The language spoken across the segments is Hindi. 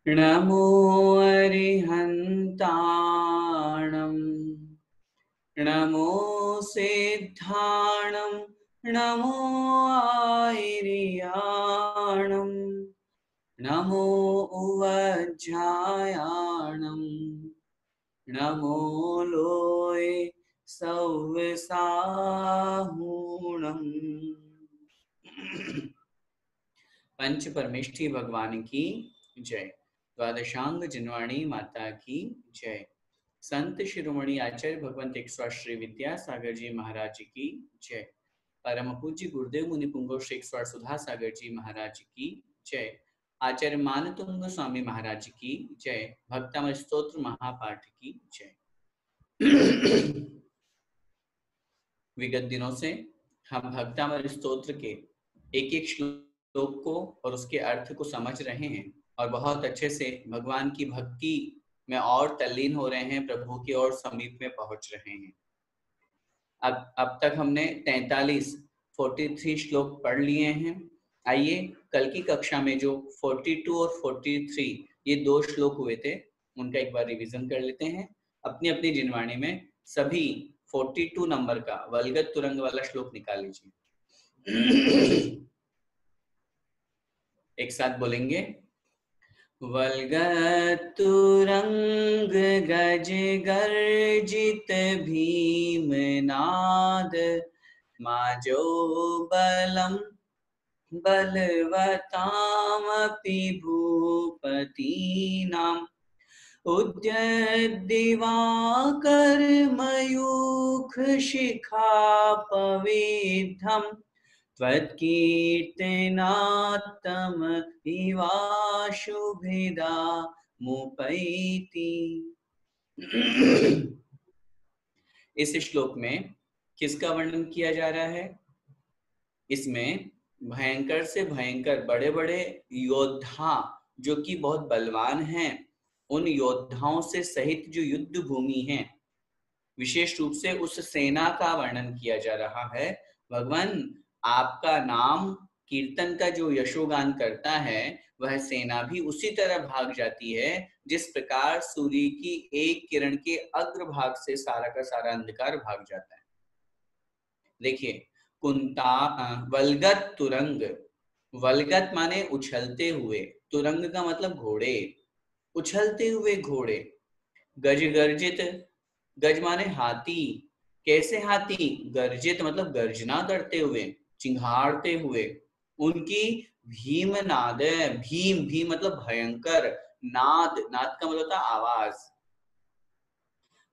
नमो अरिहन्ताणं नमो सिद्धाणं नमो आयर्याणं नमो उवज्झायाणं नमो लोय सव्यसाहूणम्। पंच परमेष्ठी भगवान की जय। द्वादशांग जिनवाणी माता की जय। संत शिरोमणि आचार्य भगवंत एक श्री विद्यासागर जी महाराज की जय। परम पूज्य गुरुदेव मुनि पुंगव श्री सुधा सागर जी महाराज की जय। आचार्य मानतुंग स्वामी महाराज की जय। भक्तमल स्तोत्र महापाठ की जय। विगत दिनों से हम भक्तमल स्तोत्र के एक एक श्लोक को और उसके अर्थ को समझ रहे हैं और बहुत अच्छे से भगवान की भक्ति में और तल्लीन हो रहे हैं, प्रभु की और समीप में पहुंच रहे हैं। अब तक हमने 43 श्लोक पढ़ लिए हैं। आइए कल की कक्षा में जो 42 और 43 ये 2 श्लोक हुए थे उनका एक बार रिवीजन कर लेते हैं। अपनी अपनी जिनवाणी में सभी 42 नंबर का वलगत तुरंग वाला श्लोक निकाल लीजिए। एक साथ बोलेंगे, वलगत तुरंग गज गर्जित भीमनाद माजो बलम बलवतामपि भूपतीनाम् उद्यद्दिवाकर मयूख शिखापविद्धम् त्वत्कीर्तनात्तमविवाशुभिदा मुपैति। इस श्लोक में किसका वर्णन किया जा रहा है? इसमें भयंकर से भयंकर बड़े बड़े योद्धा जो कि बहुत बलवान हैं, उन योद्धाओं से सहित जो युद्ध भूमि है, विशेष रूप से उस सेना का वर्णन किया जा रहा है। भगवान आपका नाम कीर्तन का जो यशोगान करता है वह सेना भी उसी तरह भाग जाती है जिस प्रकार सूर्य की एक किरण के अग्रभाग से सारा का सारा अंधकार भाग जाता है। देखिए, कुंता वलगत तुरंग, वलगत माने उछलते हुए, तुरंग का मतलब घोड़े, उछलते हुए घोड़े। गज गर्जित, गज माने हाथी, कैसे हाथी? गर्जित मतलब गर्जना करते हुए, चिंघाड़ते हुए। उनकी भीम नाद, भीम भीम मतलब भयंकर, नाद नाद का मतलब होता आवाज।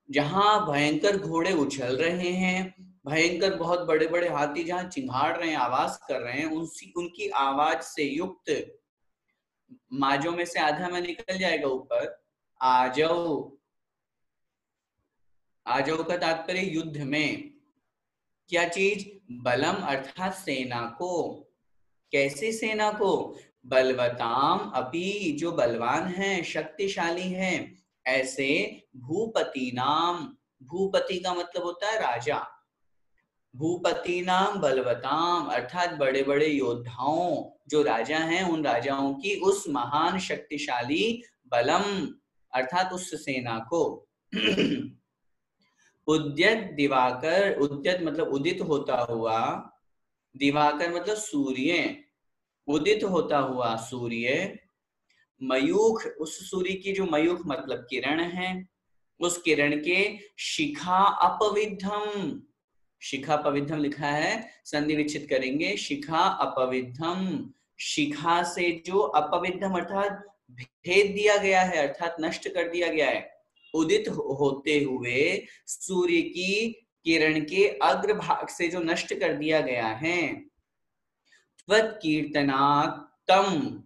जहां भयंकर घोड़े उछल रहे हैं, भयंकर बहुत बड़े बड़े हाथी जहां चिंघाड़ रहे हैं, आवाज कर रहे हैं, उनकी आवाज से युक्त माजों में से आधा में निकल जाएगा ऊपर, आ जाओ। आ जाओ का तात्पर्य युद्ध में। क्या चीज? बलम अर्थात सेना को। कैसी सेना को? बलवताम अपि, जो बलवान है, शक्तिशाली है, ऐसे भूपति नाम, भूपति का मतलब होता है राजा, भूपति नाम बलवताम अर्थात बड़े बड़े योद्धाओं जो राजा हैं, उन राजाओं की उस महान शक्तिशाली बलम अर्थात उस सेना को। उद्यत दिवाकर, उद्यत मतलब उदित होता हुआ, दिवाकर मतलब सूर्य, उदित होता हुआ सूर्य, मयूख उस सूर्य की जो मयूख मतलब किरण है, उस किरण के शिखा अपविद्धम, शिखा अपविद्धम लिखा है, संधि विच्छेद करेंगे, शिखा अपविद्धम, शिखा से जो अपविद्धम अर्थात भेद दिया गया है, अर्थात नष्ट कर दिया गया है, उदित होते हुए सूर्य की किरण के अग्रभाग से जो नष्ट कर दिया गया है। त्वत् कीर्तनात् तम,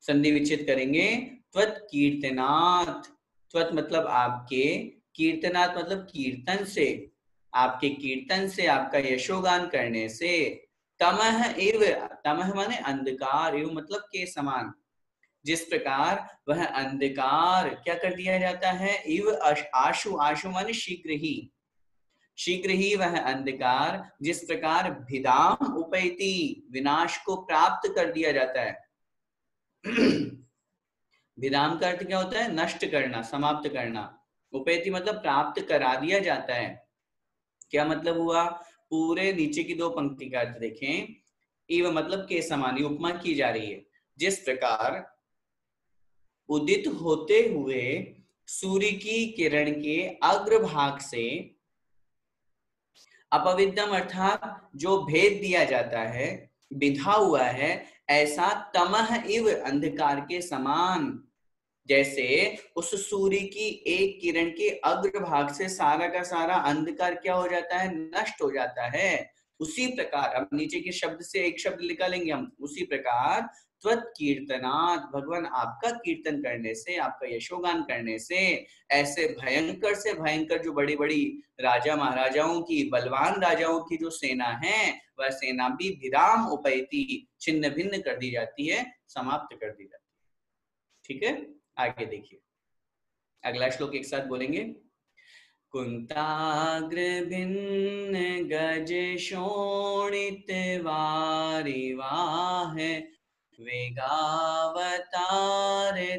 संधि विच्छेद करेंगे, त्वत् कीर्तनात्, त्वत् मतलब आपके, कीर्तनात् मतलब कीर्तन से, आपके कीर्तन से, आपका यशोगान करने से, तमह इव, तमह माने अंधकार, इव मतलब के समान, जिस प्रकार वह अंधकार क्या कर दिया जाता है, इव आशु, आशु माने शीघ्र ही, शीघ्र ही वह अंधकार जिस प्रकार भिदाम उपैति, विनाश को प्राप्त कर दिया जाता है। विराम का अर्थ क्या होता है? नष्ट करना, समाप्त करना। उपैति मतलब प्राप्त करा दिया जाता है। क्या मतलब हुआ? पूरे नीचे की दो पंक्ति का अर्थ देखें। इव मतलब के समान, उपमा की जा रही है। जिस प्रकार उदित होते हुए सूर्य की किरण के अग्रभाग से अपविद्यम अर्थात जो भेद दिया जाता है, बिधा हुआ है, ऐसा तमह इव अंधकार के समान, जैसे उस सूर्य की एक किरण के अग्रभाग से सारा का सारा अंधकार क्या हो जाता है? नष्ट हो जाता है। उसी प्रकार, अब नीचे के शब्द से एक शब्द निकालेंगे हम, उसी प्रकार त्वत् कीर्तनात्, भगवान आपका कीर्तन करने से, आपका यशोगान करने से, ऐसे भयंकर से भयंकर जो बड़ी बड़ी राजा महाराजाओं की, बलवान राजाओं की जो सेना है, वह सेना भी विराम उपैति, छिन्न भिन्न कर दी जाती है, समाप्त कर दी जाती है। ठीक है, आगे देखिए, अगला श्लोक एक साथ बोलेंगे। कुंताग्र भिन्न गज शोणित वारिवाह, वेगावतार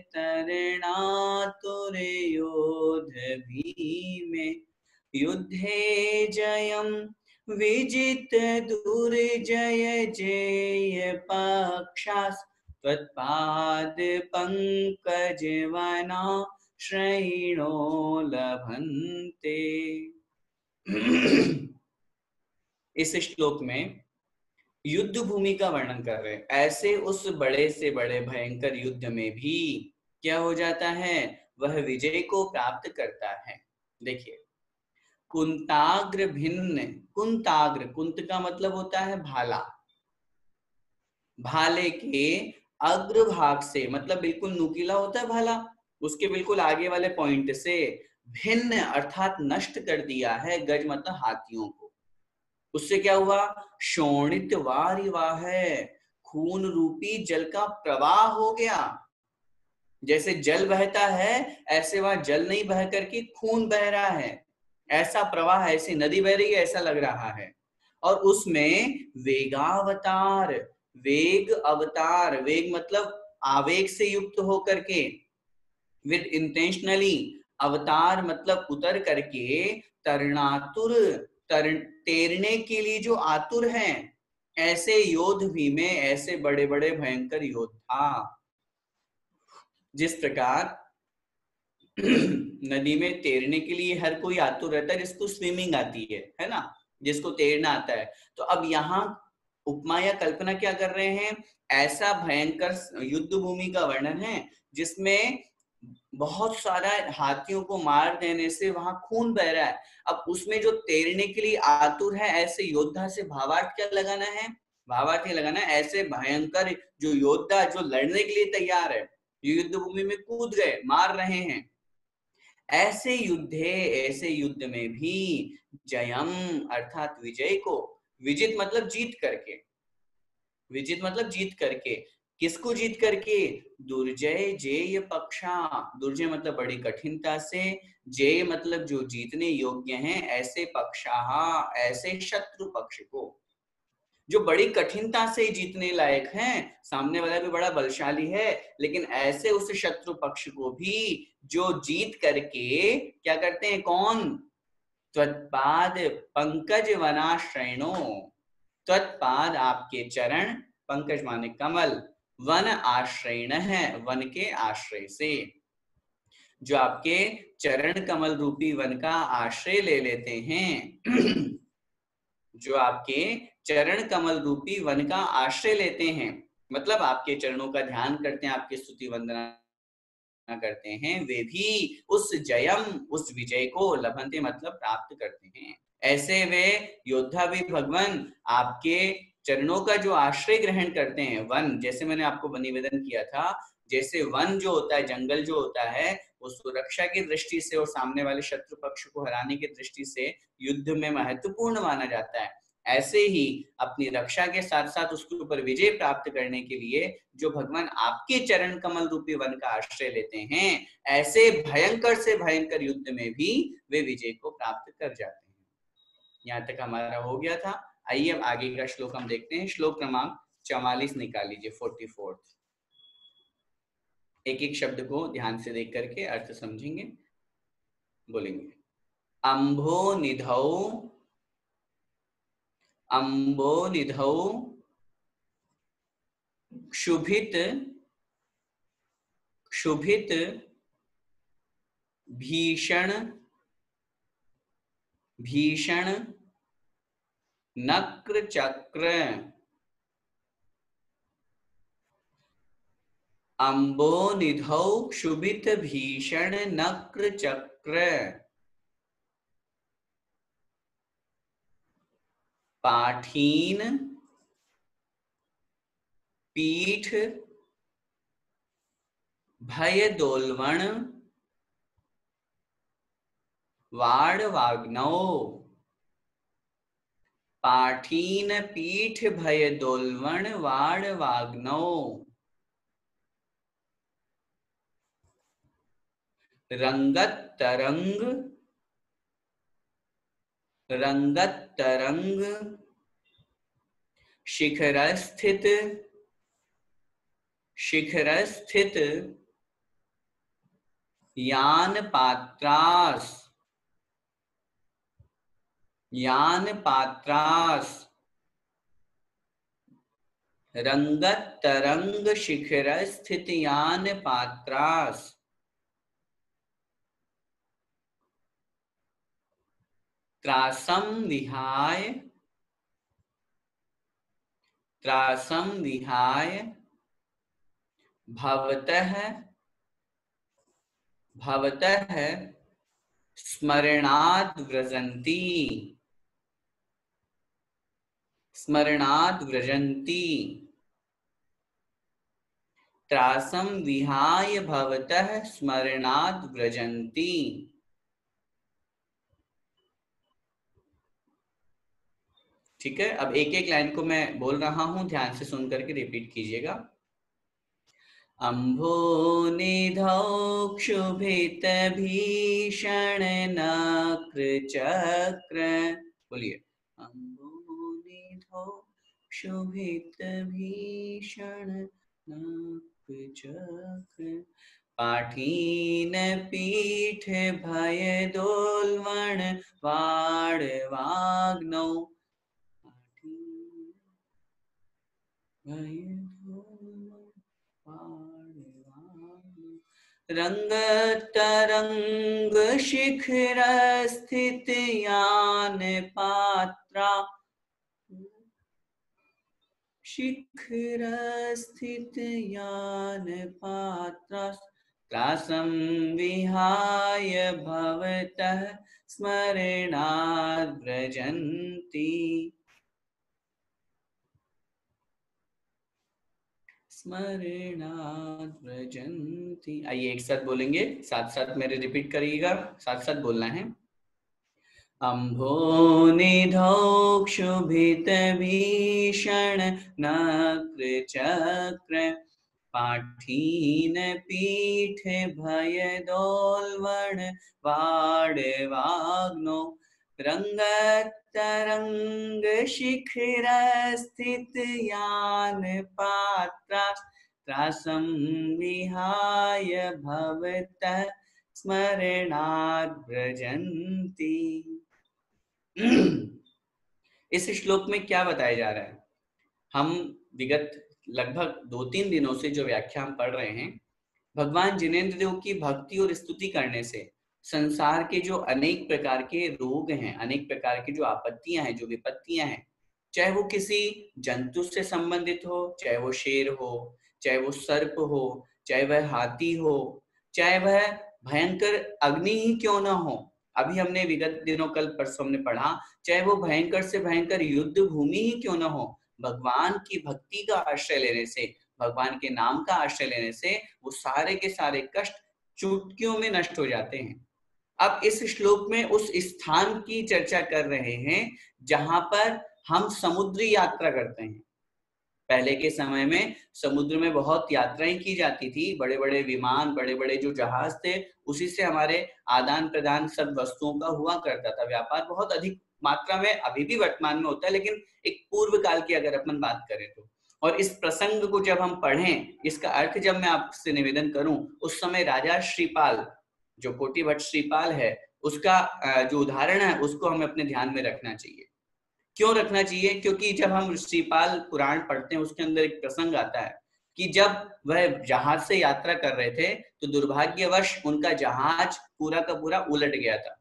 तरणातुर योध भीमे, युद्धे जयम विजित दुर्जय जय पक्षास्, त्वत्पाद पंकज वना श्रेणो लभन्ते। इस श्लोक में युद्ध भूमि का वर्णन कर रहे हैं। ऐसे उस बड़े से बड़े भयंकर युद्ध में भी क्या हो जाता है? वह विजय को प्राप्त करता है। देखिए, कुंताग्र भिन्न, कुंताग्र, कुंत का मतलब होता है भाला, भाले के अग्रभाग से मतलब बिल्कुल नुकीला होता है भाला, उसके बिल्कुल आगे वाले पॉइंट से भिन्न अर्थात नष्ट कर दिया है, गज मतलब हाथियों को। उससे क्या हुआ? शोणित वारिवाह, खून रूपी जल का प्रवाह हो गया। जैसे जल बहता है, ऐसे वहां जल नहीं बह करके खून बह रहा है, ऐसा प्रवाह, ऐसी नदी बह रही है, ऐसा लग रहा है। और उसमें वेगावतार, वेग अवतार, वेग मतलब आवेग से युक्त होकर के, विद इंटेंशनली, अवतार मतलब उतर करके, तरणातुर, तैरने के लिए जो आतुर हैं, ऐसे योद्ध भी में, ऐसे बड़े बड़े भयंकर योद्धा। जिस प्रकार नदी में तैरने के लिए हर कोई आतुर रहता है, जिसको स्विमिंग आती है ना, जिसको तैरना आता है। तो अब यहाँ उपमा या कल्पना क्या कर रहे हैं? ऐसा भयंकर युद्ध भूमि का वर्णन है जिसमें बहुत सारा हाथियों को मार देने से वहां खून बह रहा है। अब उसमें जो तैरने के लिए आतुर है, ऐसे योद्धा से भावार्थ क्या लगाना है? भावार्थ ये लगाना है, ऐसे भयंकर जो योद्धा जो लड़ने के लिए तैयार है, युद्ध भूमि में कूद गए, मार रहे हैं, ऐसे युद्ध में भी जयम अर्थात विजय को, विजित मतलब जीत करके, विजित मतलब जीत करके, किसको जीत करके? दुर्जय जेय पक्षा, दुर्जय मतलब बड़ी कठिनता से, जय मतलब जो जीतने योग्य हैं, ऐसे पक्षा, ऐसे शत्रु पक्ष को, जो बड़ी कठिनता से जीतने लायक हैं, सामने वाला भी बड़ा बलशाली है, लेकिन ऐसे उस शत्रु पक्ष को भी जो जीत करके क्या करते हैं? कौन? त्वत्पाद पंकज वनाश्रयणो, त्वत्पाद आपके चरण, पंकज माने कमल, वन आश्रयण है, वन के आश्रय से, जो आपके चरण कमल रूपी वन का आश्रय ले लेते हैं जो आपके चरण कमल रूपी वन का आश्रय लेते हैं, मतलब आपके चरणों का ध्यान करते हैं, आपकी स्तुति वंदना करते हैं, वे भी उस जयम, उस विजय को लभन्ते मतलब प्राप्त करते हैं। ऐसे वे योद्धा भी भगवान आपके चरणों का जो आश्रय ग्रहण करते हैं। वन, जैसे मैंने आपको निवेदन किया था, जैसे वन जो होता है, जंगल जो होता है, वो सुरक्षा की दृष्टि से और सामने वाले शत्रु पक्ष को हराने की दृष्टि से युद्ध में महत्वपूर्ण माना जाता है, ऐसे ही अपनी रक्षा के साथ साथ उसके ऊपर विजय प्राप्त करने के लिए जो भगवान आपके चरण कमल रूपी वन का आश्रय लेते हैं, ऐसे भयंकर से भयंकर युद्ध में भी वे विजय को प्राप्त कर जाते हैं। यहाँ तक हमारा हो गया था। आइए अब आगे का श्लोक हम देखते हैं। श्लोक क्रमांक 44 निकाल लीजिए, 44। एक एक शब्द को ध्यान से देख करके अर्थ समझेंगे, बोलेंगे। अम्भो निधौ, अम्बो निधौ क्षुभित, क्षुभित भीषण, भीषण नक्र चक्र, अम्बो निधौ क्षुभित भीषण नक्र चक्र, पाठीन पीठ भय दोलवण वाड़वाग्नौ, पाठीन पीठ भय दोलवण वाड़वाग्नौ, रंगत तरंग, रंगत तरंग शिखर स्थित, शिखर स्थित यान पात्रास, यान पात्रास, रंगत तरंग शिखर स्थित यान पात्रास, त्रासम विहाय, त्रासम विहाय भवतः, भवतः स्मरणाद् व्रजन्ति, स्मरणाद् व्रजन्ति, त्रासम विहाय भवतः स्मरणाद् व्रजन्ति। ठीक है, अब एक एक लाइन को मैं बोल रहा हूं, ध्यान से सुन करके रिपीट कीजिएगा। अम्भो निधौ क्षुभित भीषण नक्र चक्र, बोलिए। अम्भो निधौ क्षुभित भीषण नक्र चक्र, पाठीन पीठ भय दोलवण वाड़वाग्नौ, रंग तरंग शिखर स्थित यान पात्रा, शिखर स्थित यान पात्रा, त्रासम विहाय भवतः स्मरणाद् व्रजन्ति, स्मरणाद् व्रजन्ति। आइए एक साथ बोलेंगे, साथ साथ मेरे रिपीट करिएगा, साथ साथ बोलना है। अम्भो निधौ क्षुभित भीषण नक्र चक्र, पाठीन पीठ भय दोलवण वाड़वाग्नौ, रंगत तरंग शिखर स्थित यान पात्रा, त्रासम विहाय भवतः स्मरणाद् व्रजन्ति। इस श्लोक में क्या बताया जा रहा है? हम विगत लगभग 2-3 दिनों से जो व्याख्या हम पढ़ रहे हैं, भगवान जिनेंद्र देव की भक्ति और स्तुति करने से संसार के जो अनेक प्रकार के रोग हैं, अनेक प्रकार की जो आपत्तियां हैं, जो विपत्तियां हैं, चाहे वो किसी जंतु से संबंधित हो, चाहे वो शेर हो, चाहे वो सर्प हो, चाहे वह हाथी हो, चाहे वह भयंकर अग्नि ही क्यों ना हो, अभी हमने विगत दिनों कल परसों हमने पढ़ा, चाहे वो भयंकर से भयंकर युद्ध भूमि ही क्यों ना हो, भगवान की भक्ति का आश्रय लेने से, भगवान के नाम का आश्रय लेने से वो सारे के सारे कष्ट चुटकियों में नष्ट हो जाते हैं। अब इस श्लोक में उस स्थान की चर्चा कर रहे हैं जहां पर हम समुद्री यात्रा करते हैं। पहले के समय में समुद्र में बहुत यात्राएं की जाती थी, बड़े बड़े विमान, बड़े बड़े जो जहाज थे, उसी से हमारे आदान प्रदान सब वस्तुओं का हुआ करता था। व्यापार बहुत अधिक मात्रा में अभी भी वर्तमान में होता है, लेकिन एक पूर्व काल की अगर अपन बात करें तो, और इस प्रसंग को जब हम पढ़ें, इसका अर्थ जब मैं आपसे निवेदन करूं, उस समय राजा श्रीपाल, जो कोटि भट्ट श्रीपाल है, उसका जो उदाहरण है उसको हमें अपने ध्यान में रखना चाहिए। क्यों रखना चाहिए? क्योंकि जब हम श्रीपाल पुराण पढ़ते हैं, उसके अंदर एक प्रसंग आता है कि जब वह जहाज से यात्रा कर रहे थे तो दुर्भाग्यवश उनका जहाज पूरा का पूरा उलट गया था,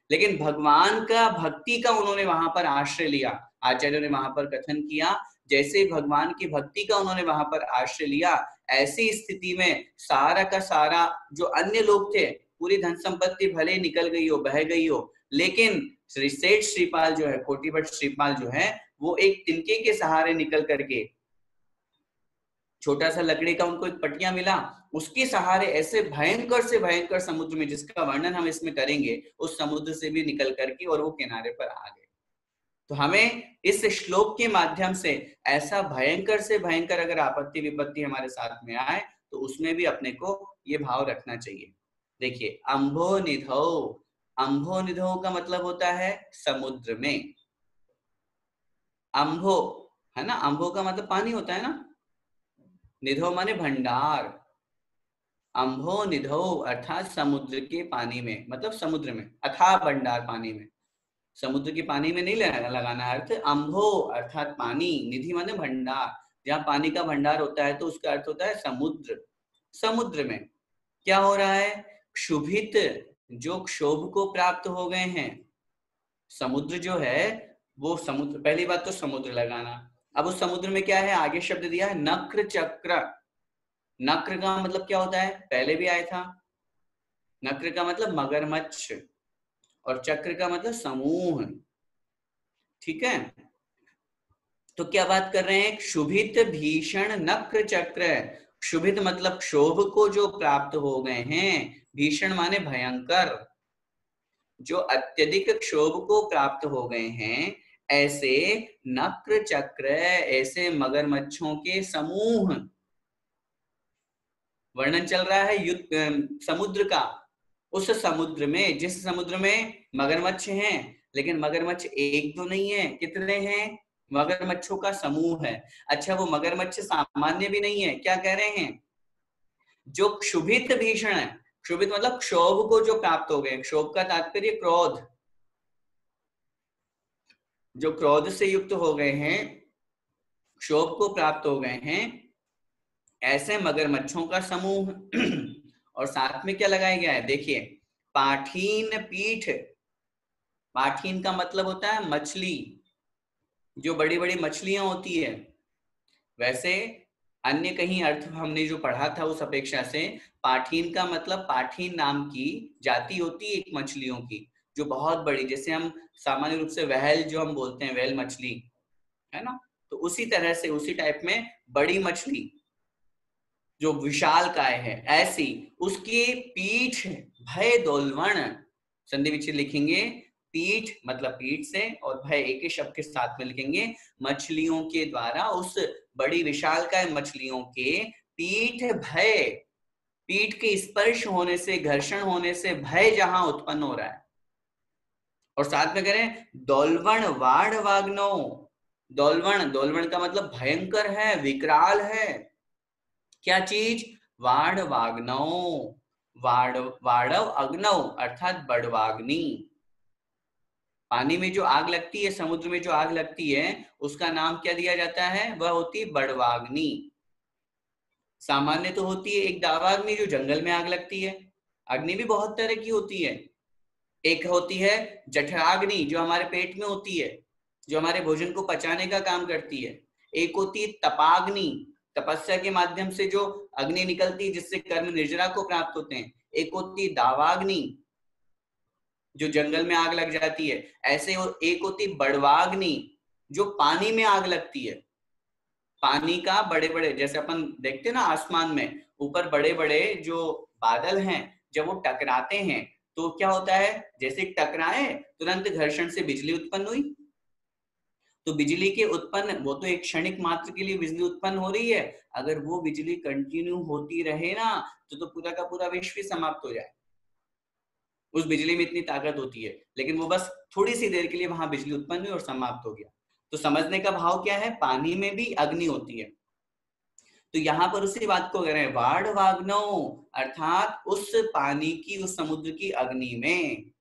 लेकिन भगवान का भक्ति का उन्होंने वहां पर आश्रय लिया। आचार्यों ने वहां पर कथन किया, जैसे भगवान की भक्ति का उन्होंने वहां पर आश्रय लिया, ऐसी स्थिति में सारा का सारा जो अन्य लोग थे, पूरी धन संपत्ति भले निकल गई हो, बह गई हो, लेकिन सेठ श्रीपाल जो है, कोटि भट्ट श्रीपाल जो है, वो एक तिनके के सहारे निकल करके, छोटा सा लकड़ी का उनको एक पटिया मिला, उसके सहारे ऐसे भयंकर से भयंकर समुद्र में, जिसका वर्णन हम इसमें करेंगे, उस समुद्र से भी निकल करके और वो किनारे पर आ गए। तो हमें इस श्लोक के माध्यम से ऐसा भयंकर से भयंकर अगर आपत्ति विपत्ति हमारे साथ में आए तो उसमें भी अपने को ये भाव रखना चाहिए। देखिए, अम्भो निधौ, अम्भो निधौ का मतलब होता है समुद्र में। अम्भो है ना, अम्भो का मतलब पानी होता है ना, निधो माने भंडार। अम्भो निधो अर्थात समुद्र के पानी में, मतलब समुद्र में, अथाह भंडार पानी में, समुद्र के पानी में नहीं लगाना अर्थ। अम्भो अर्थात पानी, निधि माने भंडार, जहाँ पानी का भंडार होता है तो उसका अर्थ होता है समुद्र। समुद्र में क्या हो रहा है? क्षुभित, जो क्षोभ को प्राप्त हो गए हैं। समुद्र जो है वो समुद्र, पहली बात तो समुद्र लगाना। अब उस समुद्र में क्या है? आगे शब्द दिया है नक्र चक्र। नक्र का मतलब क्या होता है? पहले भी आया था। नक्र का मतलब मगरमच्छ और चक्र का मतलब समूह। ठीक है, तो क्या बात कर रहे हैं? क्षुभित भीषण नक्र चक्र। क्षुभित मतलब क्षोभ को जो प्राप्त हो गए हैं, भीषण माने भयंकर, जो अत्यधिक क्षोभ को प्राप्त हो गए हैं, ऐसे नक्र चक्र, ऐसे मगरमच्छों के समूह। वर्णन चल रहा है युद्ध समुद्र का। उस समुद्र में, जिस समुद्र में मगरमच्छ हैं, लेकिन मगरमच्छ एक दो नहीं है, कितने हैं? मगरमच्छों का समूह है। अच्छा, वो मगरमच्छ सामान्य भी नहीं है, क्या कह रहे हैं? जो क्षुभित भीषण है। क्षुभित मतलब क्षोभ को जो प्राप्त हो गए। क्षोभ का तात्पर्य क्रोध, जो क्रोध से युक्त हो गए हैं, क्षोभ को प्राप्त हो गए हैं, ऐसे मगरमच्छों का समूह। और साथ में क्या लगाया गया है? देखिए, पाठीन पीठ। पाठीन का मतलब होता है मछली, जो बड़ी बड़ी मछलियां होती है। वैसे अन्य कहीं अर्थ हमने जो पढ़ा था उस अपेक्षा से, पाठीन का मतलब पाठीन नाम की जाति होती है एक मछलियों की, जो बहुत बड़ी, जैसे हम सामान्य रूप से वहल जो हम बोलते हैं, वहल मछली है ना, तो उसी तरह से, उसी टाइप में बड़ी मछली जो विशाल काय है, ऐसी उसकी पीठ भय दोलवण। संधि विच्छेद लिखेंगे, पीठ मतलब पीठ से, और भय एक ही शब्द के साथ में लिखेंगे, मछलियों के द्वारा, उस बड़ी विशाल काय मछलियों के पीठ भय, पीठ के स्पर्श होने से, घर्षण होने से भय जहां उत्पन्न हो रहा है। और साथ में करें दोलवण वाढ़ वाग्नो। दोलवण, दोलवण का मतलब भयंकर है, विकराल है। क्या चीज? वाढ़ वाग्नौ, वाड़व अग्नौ अर्थात बड़वाग्नि। पानी में जो आग लगती है, समुद्र में जो आग लगती है, उसका नाम क्या दिया जाता है? वह होती है बड़वाग्नि। सामान्य तो होती है एक दावाग्नि, जो जंगल में आग लगती है। अग्नि भी बहुत तरह की होती है। एक होती है जठराग्नि, जो हमारे पेट में होती है, जो हमारे भोजन को पचाने का काम करती है। एक होती है तपाग्नि, तपस्या के माध्यम से जो अग्नि निकलती है, जिससे कर्म निर्जरा को प्राप्त होते हैं। एक होती है दावाग्नि, जो जंगल में आग लग जाती है। ऐसे एक होती बड़वाग्नि, जो पानी में आग लगती है। पानी का बड़े बड़े, जैसे अपन देखते हैं ना आसमान में ऊपर बड़े बड़े जो बादल हैं, जब वो टकराते हैं तो क्या होता है? जैसे टकराए, तुरंत घर्षण से बिजली उत्पन्न हुई। तो बिजली के उत्पन्न, वो तो एक क्षणिक मात्र के लिए बिजली उत्पन्न हो रही है, अगर वो बिजली कंटिन्यू होती रहे ना, तो पूरा का पूरा विश्व ही समाप्त हो जाए। उस बिजली में इतनी ताकत होती है, लेकिन वो बस थोड़ी सी देर के लिए वहां बिजली उत्पन्न हुई और समाप्त हो गया। तो समझने का भाव क्या है, पानी में भी अग्नि होती है। तो यहाँ पर उसी बात को कह रहे हैं, वाड़वाग्नौ अर्थात उस पानी की, उस समुद्र की अग्नि में।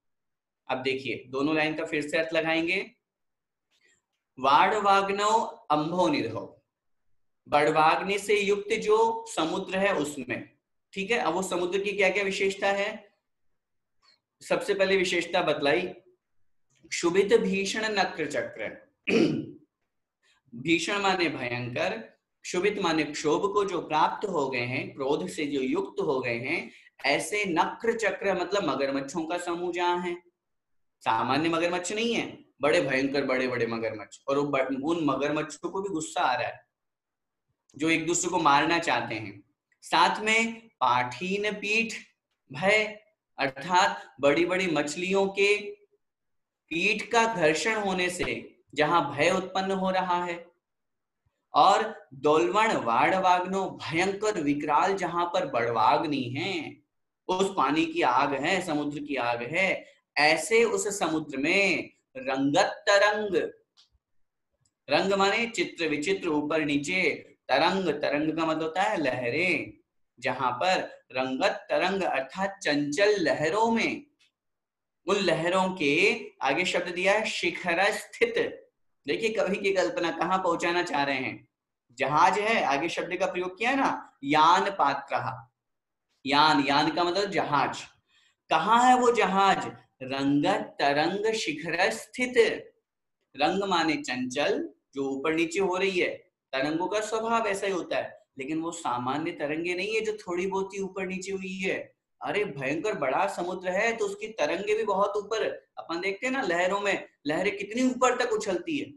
अब देखिए दोनों लाइन का फिर से अर्थ लगाएंगे। वाड़वाग्नौ अंभो निधौ, बड़वाग्नि से युक्त जो समुद्र है उसमें, ठीक है। अब वो समुद्र की क्या क्या विशेषता है, सबसे पहले विशेषता बतलाई, क्षुभित भीषण नक्र चक्र। भीषण माने भयंकर, क्षुभित माने क्षोभ को जो प्राप्त हो गए हैं, क्रोध से जो युक्त हो गए हैं, ऐसे नक्र चक्र मतलब मगरमच्छों का समूह जहां है। सामान्य मगरमच्छ नहीं है, बड़े भयंकर बड़े बड़े मगरमच्छ, और उन मगरमच्छों को भी गुस्सा आ रहा है जो एक दूसरे को मारना चाहते हैं। साथ में पाठीन पीठ भय, अर्थात बड़ी बड़ी मछलियों के पीठ का घर्षण होने से जहां भय उत्पन्न हो रहा है। और दोलवण वाड़वाग्नो, भयंकर विकराल जहां पर बड़वाग्नि है, उस पानी की आग है, समुद्र की आग है, ऐसे उस समुद्र में रंगत तरंग, रंग माने चित्र विचित्र ऊपर नीचे, तरंग, तरंग का मतलब होता है लहरें, जहां पर रंगत तरंग अर्थात चंचल लहरों में, उन लहरों के आगे शब्द दिया है शिखर स्थित। देखिए कवि की कल्पना कहां पहुंचाना चाह रहे हैं, जहाज है, आगे शब्द का प्रयोग किया ना, यान पात्र, यान, यान का मतलब जहाज, कहाँ है वो जहाज, रंगत तरंग शिखर स्थित। रंग माने चंचल, जो ऊपर नीचे हो रही है, तरंगों का स्वभाव ऐसा ही होता है, लेकिन वो सामान्य तरंगे नहीं है जो थोड़ी बहुत ही ऊपर नीचे हुई है। अरे भयंकर बड़ा समुद्र है तो उसकी तरंगे भी बहुत ऊपर, अपन देखते हैं ना लहरों में, लहरें कितनी ऊपर तक उछलती है।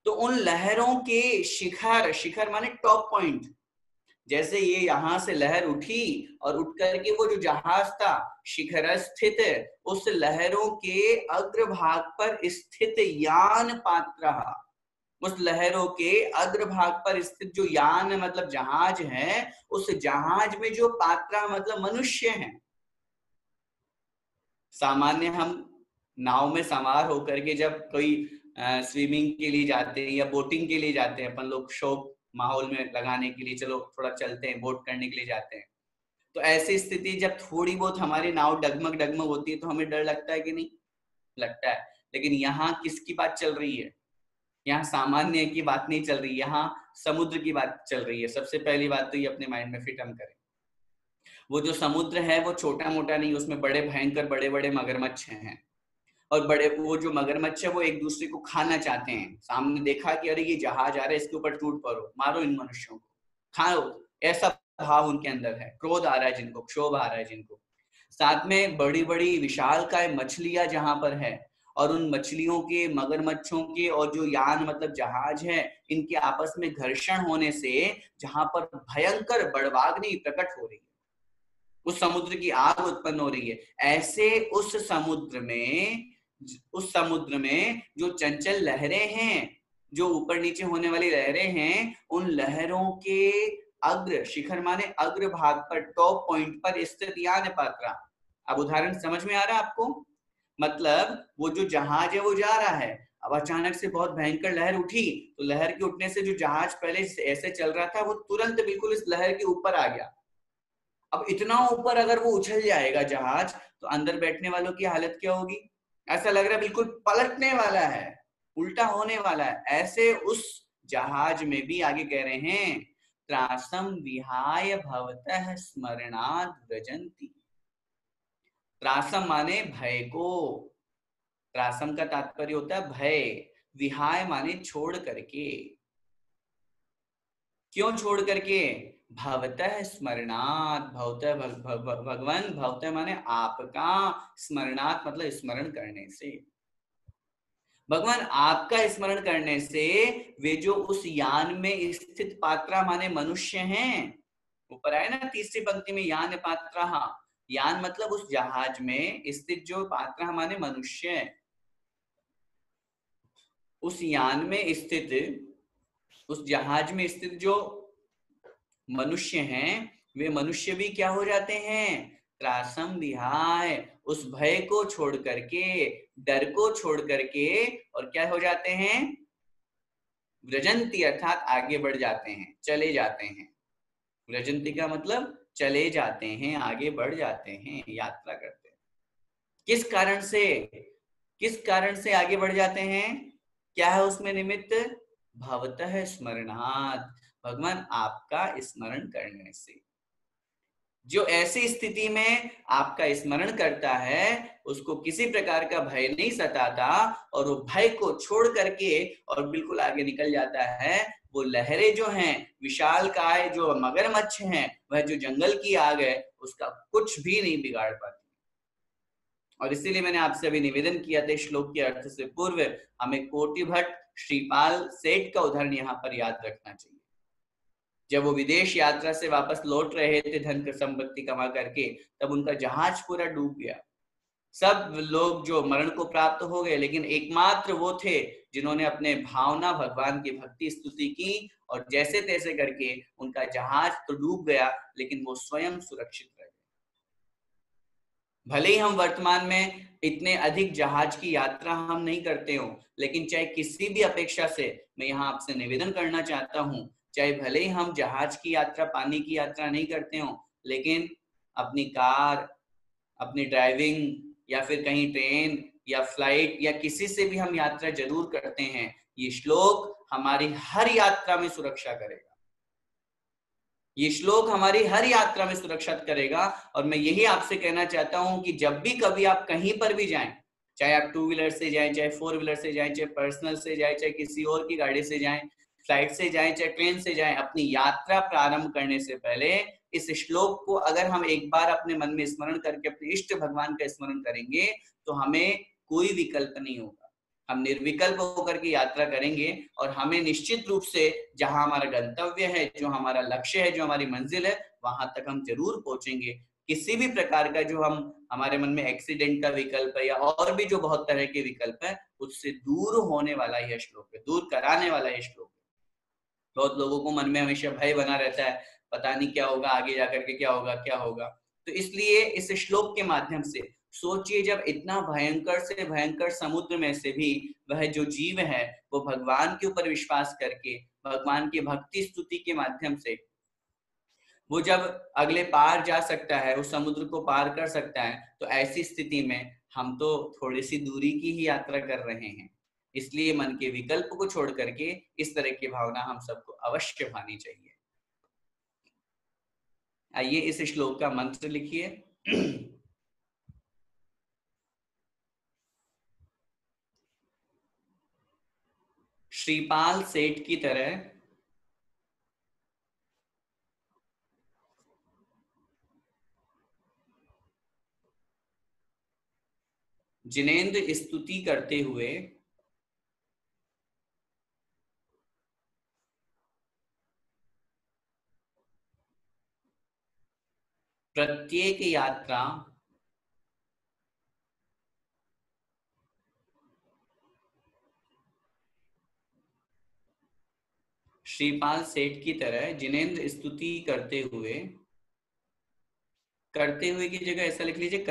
तो उन लहरों के शिखर, शिखर माने टॉप पॉइंट, जैसे ये यहां से लहर उठी और उठ करके वो जो जहाज था शिखर स्थित, उस लहरों के अग्रभाग पर स्थित यान पात्र, उस लहरों के अग्रभाग पर स्थित जो यान मतलब जहाज है, उस जहाज में जो पात्रा मतलब मनुष्य हैं। सामान्य हम नाव में सवार होकर के जब कोई स्विमिंग के लिए जाते हैं या बोटिंग के लिए जाते हैं, अपन लोग शौक माहौल में लगाने के लिए चलो थोड़ा चलते हैं, बोट करने के लिए जाते हैं, तो ऐसी स्थिति जब थोड़ी बहुत हमारी नाव डगमग डगमग होती है तो हमें डर लगता है कि नहीं लगता है। लेकिन यहाँ किसकी बात चल रही है, यहाँ सामान्य की बात नहीं चल रही, यहाँ समुद्र की बात चल रही है। सबसे पहली बात तो ये अपने माइंड में फिट हम करें, वो जो समुद्र है वो छोटा मोटा नहीं, उसमें बड़े भयंकर बड़े बड़े मगरमच्छ हैं, और बड़े वो जो मगरमच्छ है वो एक दूसरे को खाना चाहते हैं। सामने देखा कि अरे ये जहाज आ रहा है, इसके ऊपर टूट पड़ो, मारो इन मनुष्यों को, खाओ, ऐसा भाव उनके अंदर है। क्रोध आ रहा है जिनको, क्षोभ आ रहा है जिनको। साथ में बड़ी बड़ी विशालकाय मछलियां जहां पर है, और उन मछलियों के, मगरमच्छों के और जो यान मतलब जहाज है, इनके आपस में घर्षण होने से जहां पर भयंकर बड़वाग्नि प्रकट हो रही है, उस समुद्र की आग उत्पन्न हो रही है। ऐसे उस समुद्र में जो चंचल लहरें हैं, जो ऊपर नीचे होने वाली लहरें हैं, उन लहरों के अग्र, शिखर माने अग्र भाग पर, टॉप पॉइंट पर स्थित यान पात्रा। अब उदाहरण समझ में आ रहा है आपको, मतलब वो जो जहाज है वो जा रहा है, अब अचानक से बहुत भयंकर लहर उठी, तो लहर के उठने से जो जहाज पहले ऐसे चल रहा था वो तुरंत बिल्कुल इस लहर के ऊपर आ गया। अब इतना ऊपर अगर वो उछल जाएगा जहाज, तो अंदर बैठने वालों की हालत क्या होगी, ऐसा लग रहा है बिल्कुल पलटने वाला है, उल्टा होने वाला है। ऐसे उस जहाज में भी आगे कह रहे हैं, त्रासम विहाय भवतः स्मरणाद व्रजंती। त्रासम माने भय को, त्रासम का तात्पर्य होता है भय, विहाय माने छोड़ करके। क्यों छोड़ करके, भवतः स्मरणात्, भवतः भगवान, भवतः माने आपका, स्मरणात् मतलब स्मरण करने से, भगवान आपका स्मरण करने से वे जो उस यान में स्थित पात्रा माने मनुष्य हैं, ऊपर आए ना तीसरी पंक्ति में, यान पात्रा, यान मतलब उस जहाज में स्थित जो पात्रा माने मनुष्य, उस यान में स्थित, उस जहाज में स्थित जो मनुष्य हैं, वे मनुष्य भी क्या हो जाते हैं, त्रासम विहाय, उस भय को छोड़ करके, डर को छोड़ करके, और क्या हो जाते हैं, व्रजंती अर्थात आगे बढ़ जाते हैं, चले जाते हैं। व्रजंती का मतलब चले जाते हैं, आगे बढ़ जाते हैं, यात्रा करते हैं। किस कारण से, किस कारण से आगे बढ़ जाते हैं? क्या है उसमें निमित्त? भवतः स्मरणात्, भगवान आपका स्मरण करने से। जो ऐसी स्थिति में आपका स्मरण करता है उसको किसी प्रकार का भय नहीं सताता, और वो भय को छोड़ करके और बिल्कुल आगे निकल जाता है। वो लहरें जो हैं, विशाल काय जो मगरमच्छ हैं, वह जो जंगल की आग है, उसका कुछ भी नहीं बिगाड़ पाती। और इसीलिए मैंने आपसे अभी निवेदन किया था श्लोक के अर्थ से पूर्व हमें कोटि भट्ट श्रीपाल सेठ का उदाहरण यहाँ पर याद रखना चाहिए। जब वो विदेश यात्रा से वापस लौट रहे थे धन संपत्ति कमा करके, तब उनका जहाज पूरा डूब गया। सब लोग जो मरण को प्राप्त हो गए, लेकिन एकमात्र वो थे जिन्होंने अपने भावना भगवान की भक्ति स्तुति की, और जैसे तैसे करके उनका जहाज तो डूब गया लेकिन वो स्वयं सुरक्षित रहे। भले ही हम वर्तमान में इतने अधिक जहाज की यात्रा हम नहीं करते हो, लेकिन चाहे किसी भी अपेक्षा से मैं यहाँ आपसे निवेदन करना चाहता हूँ, चाहे भले ही हम जहाज की यात्रा, पानी की यात्रा नहीं करते हो, लेकिन अपनी कार, अपनी ड्राइविंग, या फिर कहीं ट्रेन या फ्लाइट या किसी से भी हम यात्रा जरूर करते हैं। ये श्लोक हमारी हर यात्रा में सुरक्षा करेगा। ये श्लोक हमारी हर यात्रा में सुरक्षा करेगा। और मैं यही आपसे कहना चाहता हूं कि जब भी कभी आप कहीं पर भी जाएं, चाहे आप 2 व्हीलर से जाएं, चाहे 4 व्हीलर से जाएं, चाहे पर्सनल से जाएं, चाहे किसी और की गाड़ी से जाएं, फ्लाइट से जाएं, चाहे ट्रेन से जाएं, अपनी यात्रा प्रारंभ करने से पहले इस श्लोक को अगर हम एक बार अपने मन में स्मरण करके अपने इष्ट भगवान का स्मरण करेंगे तो हमें कोई विकल्प नहीं होगा। हम निर्विकल्प होकर के यात्रा करेंगे और हमें निश्चित रूप से जहां हमारा गंतव्य है, जो हमारा लक्ष्य है, जो हमारी मंजिल है, वहां तक हम जरूर पहुंचेंगे। किसी भी प्रकार का जो हम हमारे मन में एक्सीडेंट का विकल्प है या और भी जो बहुत तरह के विकल्प है, उससे दूर होने वाला यह श्लोक है, दूर कराने वाला यह श्लोक है। बहुत लोगों को मन में हमेशा भय बना रहता है, पता नहीं क्या होगा आगे जाकर के, क्या होगा क्या होगा। तो इसलिए इस श्लोक के माध्यम से सोचिए, जब इतना भयंकर से भयंकर समुद्र में से भी वह जो जीव है वो भगवान के ऊपर विश्वास करके भगवान की भक्ति स्तुति के माध्यम से वो जब अगले पार जा सकता है, उस समुद्र को पार कर सकता है, तो ऐसी स्थिति में हम तो थोड़ी सी दूरी की ही यात्रा कर रहे हैं। इसलिए मन के विकल्प को छोड़ करके इस तरह की भावना हम सबको अवश्य भानी चाहिए। आइए इस श्लोक का मंत्र लिखिए। श्रीपाल सेठ की तरह जिनेंद्र स्तुति करते हुए प्रत्येक यात्रा श्रीपाल सेठ की तरह जिनेंद्र स्तुति करते हुए की जगह ऐसा लिख लीजिए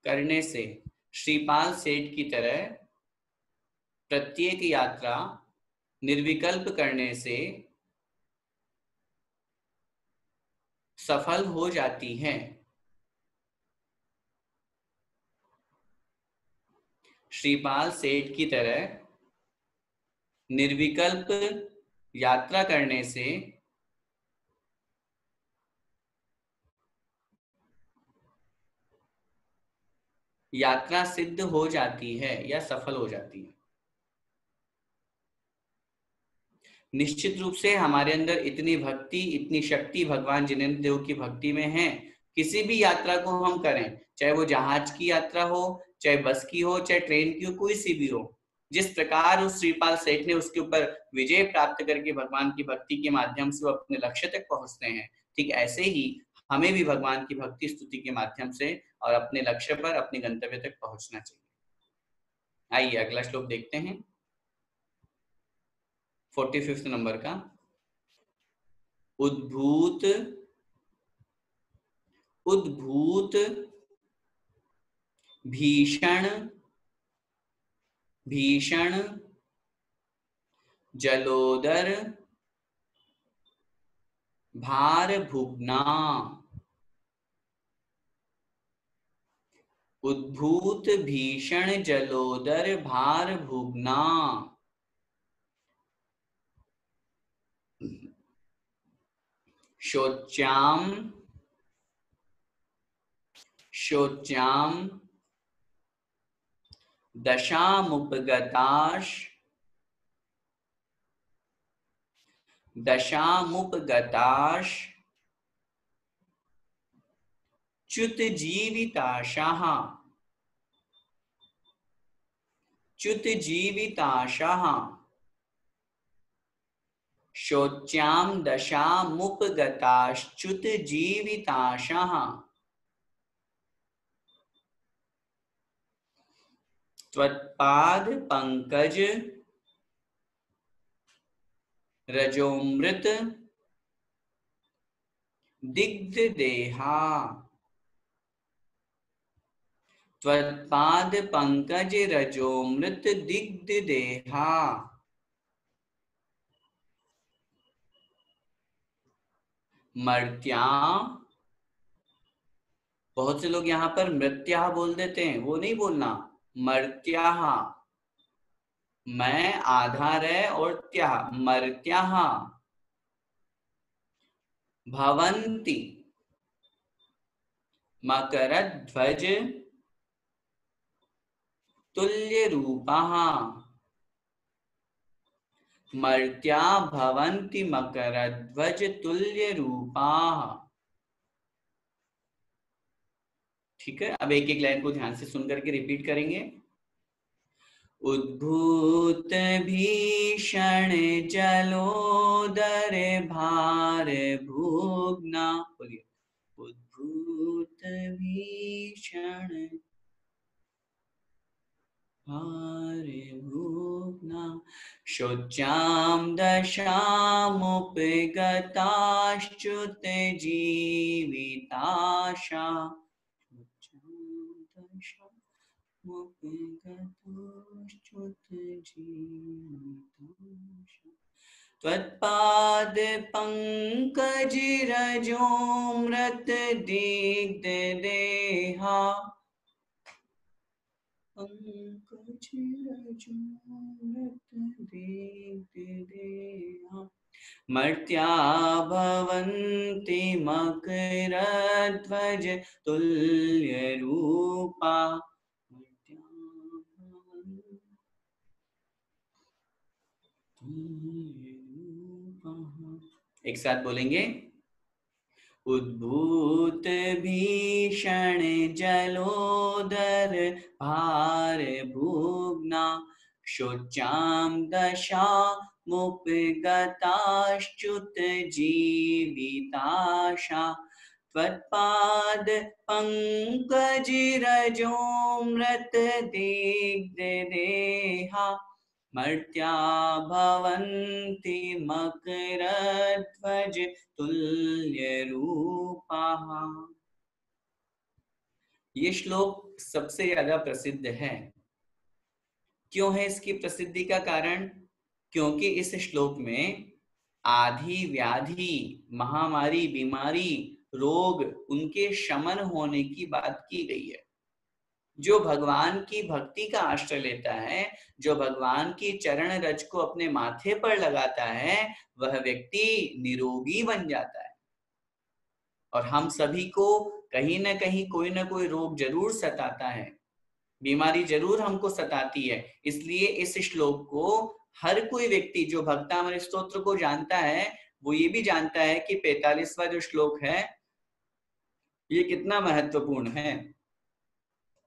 करने से श्रीपाल सेठ की तरह प्रत्येक यात्रा निर्विकल्प करने से सफल हो जाती है। श्रीपाल सेठ की तरह निर्विकल्प यात्रा करने से यात्रा सिद्ध हो जाती है या सफल हो जाती है। निश्चित रूप से हमारे अंदर इतनी भक्ति, इतनी शक्ति भगवान जिनेंद्र देव की भक्ति में है। किसी भी यात्रा को हम करें, चाहे वो जहाज की यात्रा हो, चाहे बस की हो, चाहे ट्रेन की हो, कोई सी भी हो, जिस प्रकार उस श्रीपाल सेठ ने उसके ऊपर विजय प्राप्त करके भगवान की भक्ति के माध्यम से वो अपने लक्ष्य तक पहुंचते हैं, ठीक ऐसे ही हमें भी भगवान की भक्ति स्तुति के माध्यम से और अपने लक्ष्य पर, अपने गंतव्य तक पहुंचना चाहिए। आइए अगला श्लोक देखते हैं, 45 नंबर का। उद्भूत उद्भूत भीषण भीषण जलोदर भार भुगना, उद्भूत भीषण जलोदर भार भुगना, शोच्याम शोच्याम दशामुपगताश दशामुपगताश च्युत जीविताशाः च्युत जीविताशाः शोच्यां दशामुपगताश्च्युत जीविताशाः त्वत्पाद पंकज रजोमृत दिग्ध देहा, त्वत्पाद पंकज रजोमृत दिग्ध देहा। मर्त्या, बहुत से लोग यहाँ पर मृत्या बोल देते हैं, वो नहीं बोलना, मर्त्या, मैं आधार है और त्या, मर्त्या भवन्ति मकरध्वज तुल्य रूपाः, मर्त्या भवन्ति मकरध्वज तुल्य रूपाः। ठीक है, अब एक एक लाइन को ध्यान से सुन करके रिपीट करेंगे। उद्भूत भीषण जलोदर भार भुगना, बोलिए, उद्भूत भीषण भार भुगना, शोच्यां दशामुपगताश्च्युत जीविताशा, त्वत्पाद पंकज रजोमृत दिग्ध देहा, पंकज रजोमृत दिग्ध देहा। मर्त्या भवन्ति मकरध्वज तुल्य रूपा, एक साथ बोलेंगे। उद्भूत भीषण जलोदर भार भुगना, शोच्यां दशामुपगताश्च्युत जीविताशा, त्वत्पाद पंकज रजोमृत दिग्ध देहा, मर्त्या भवन्ति मकरध्वज तुल्य रूपाः। ये श्लोक सबसे ज्यादा प्रसिद्ध है। क्यों है इसकी प्रसिद्धि का कारण? क्योंकि इस श्लोक में आधि व्याधि, महामारी, बीमारी, रोग, उनके शमन होने की बात की गई है। जो भगवान की भक्ति का आश्रय लेता है, जो भगवान की चरण रज को अपने माथे पर लगाता है, वह व्यक्ति निरोगी बन जाता है। और हम सभी को कहीं ना कहीं कोई ना कोई रोग जरूर सताता है, बीमारी जरूर हमको सताती है। इसलिए इस श्लोक को हर कोई व्यक्ति जो भक्तामृत स्तोत्र को जानता है, वो ये भी जानता है कि 45वां जो श्लोक है ये कितना महत्वपूर्ण है।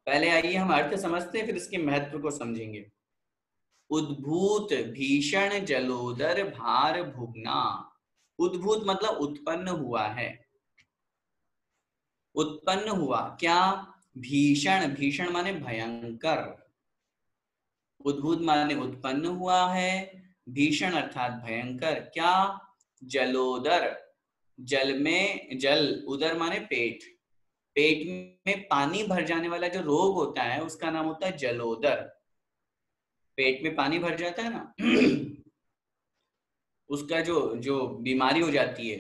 पहले आइए हम अर्थ समझते हैं, फिर इसके महत्व को समझेंगे। उद्भूत भीषण जलोदर भार भुगना, उद्भूत मतलब उत्पन्न हुआ है, उत्पन्न हुआ क्या? भीषण, भीषण माने भयंकर, उद्भूत माने उत्पन्न हुआ है, भीषण अर्थात भयंकर। क्या? जलोदर, जल में, जल, उदर माने पेट, पेट में पानी भर जाने वाला जो रोग होता है उसका नाम होता है जलोदर। पेट में पानी भर जाता है ना उसका जो जो बीमारी हो जाती है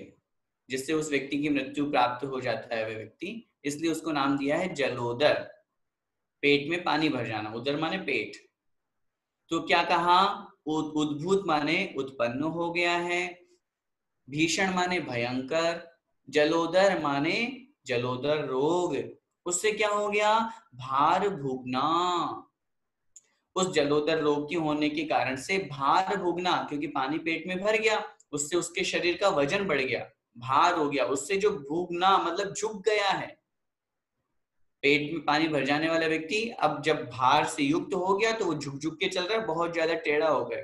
जिससे उस व्यक्ति की मृत्यु प्राप्त हो जाता है वह व्यक्ति, इसलिए उसको नाम दिया है जलोदर। पेट में पानी भर जाना, उदर माने पेट। तो क्या कहा, उद्भूत माने उत्पन्न हो गया है, भीषण माने भयंकर, जलोदर माने जलोदर रोग। उससे क्या हो गया, भार भुगना। उस जलोदर रोग की होने के कारण से भार भुगना, क्योंकि पानी पेट में भर गया, उससे उसके शरीर का वजन बढ़ गया, भार हो गया। उससे जो भुगना मतलब झुक गया है, पेट में पानी भर जाने वाला व्यक्ति अब जब भार से युक्त हो गया तो वो झुक झुक के चल रहा है, बहुत ज्यादा टेढ़ा हो गया।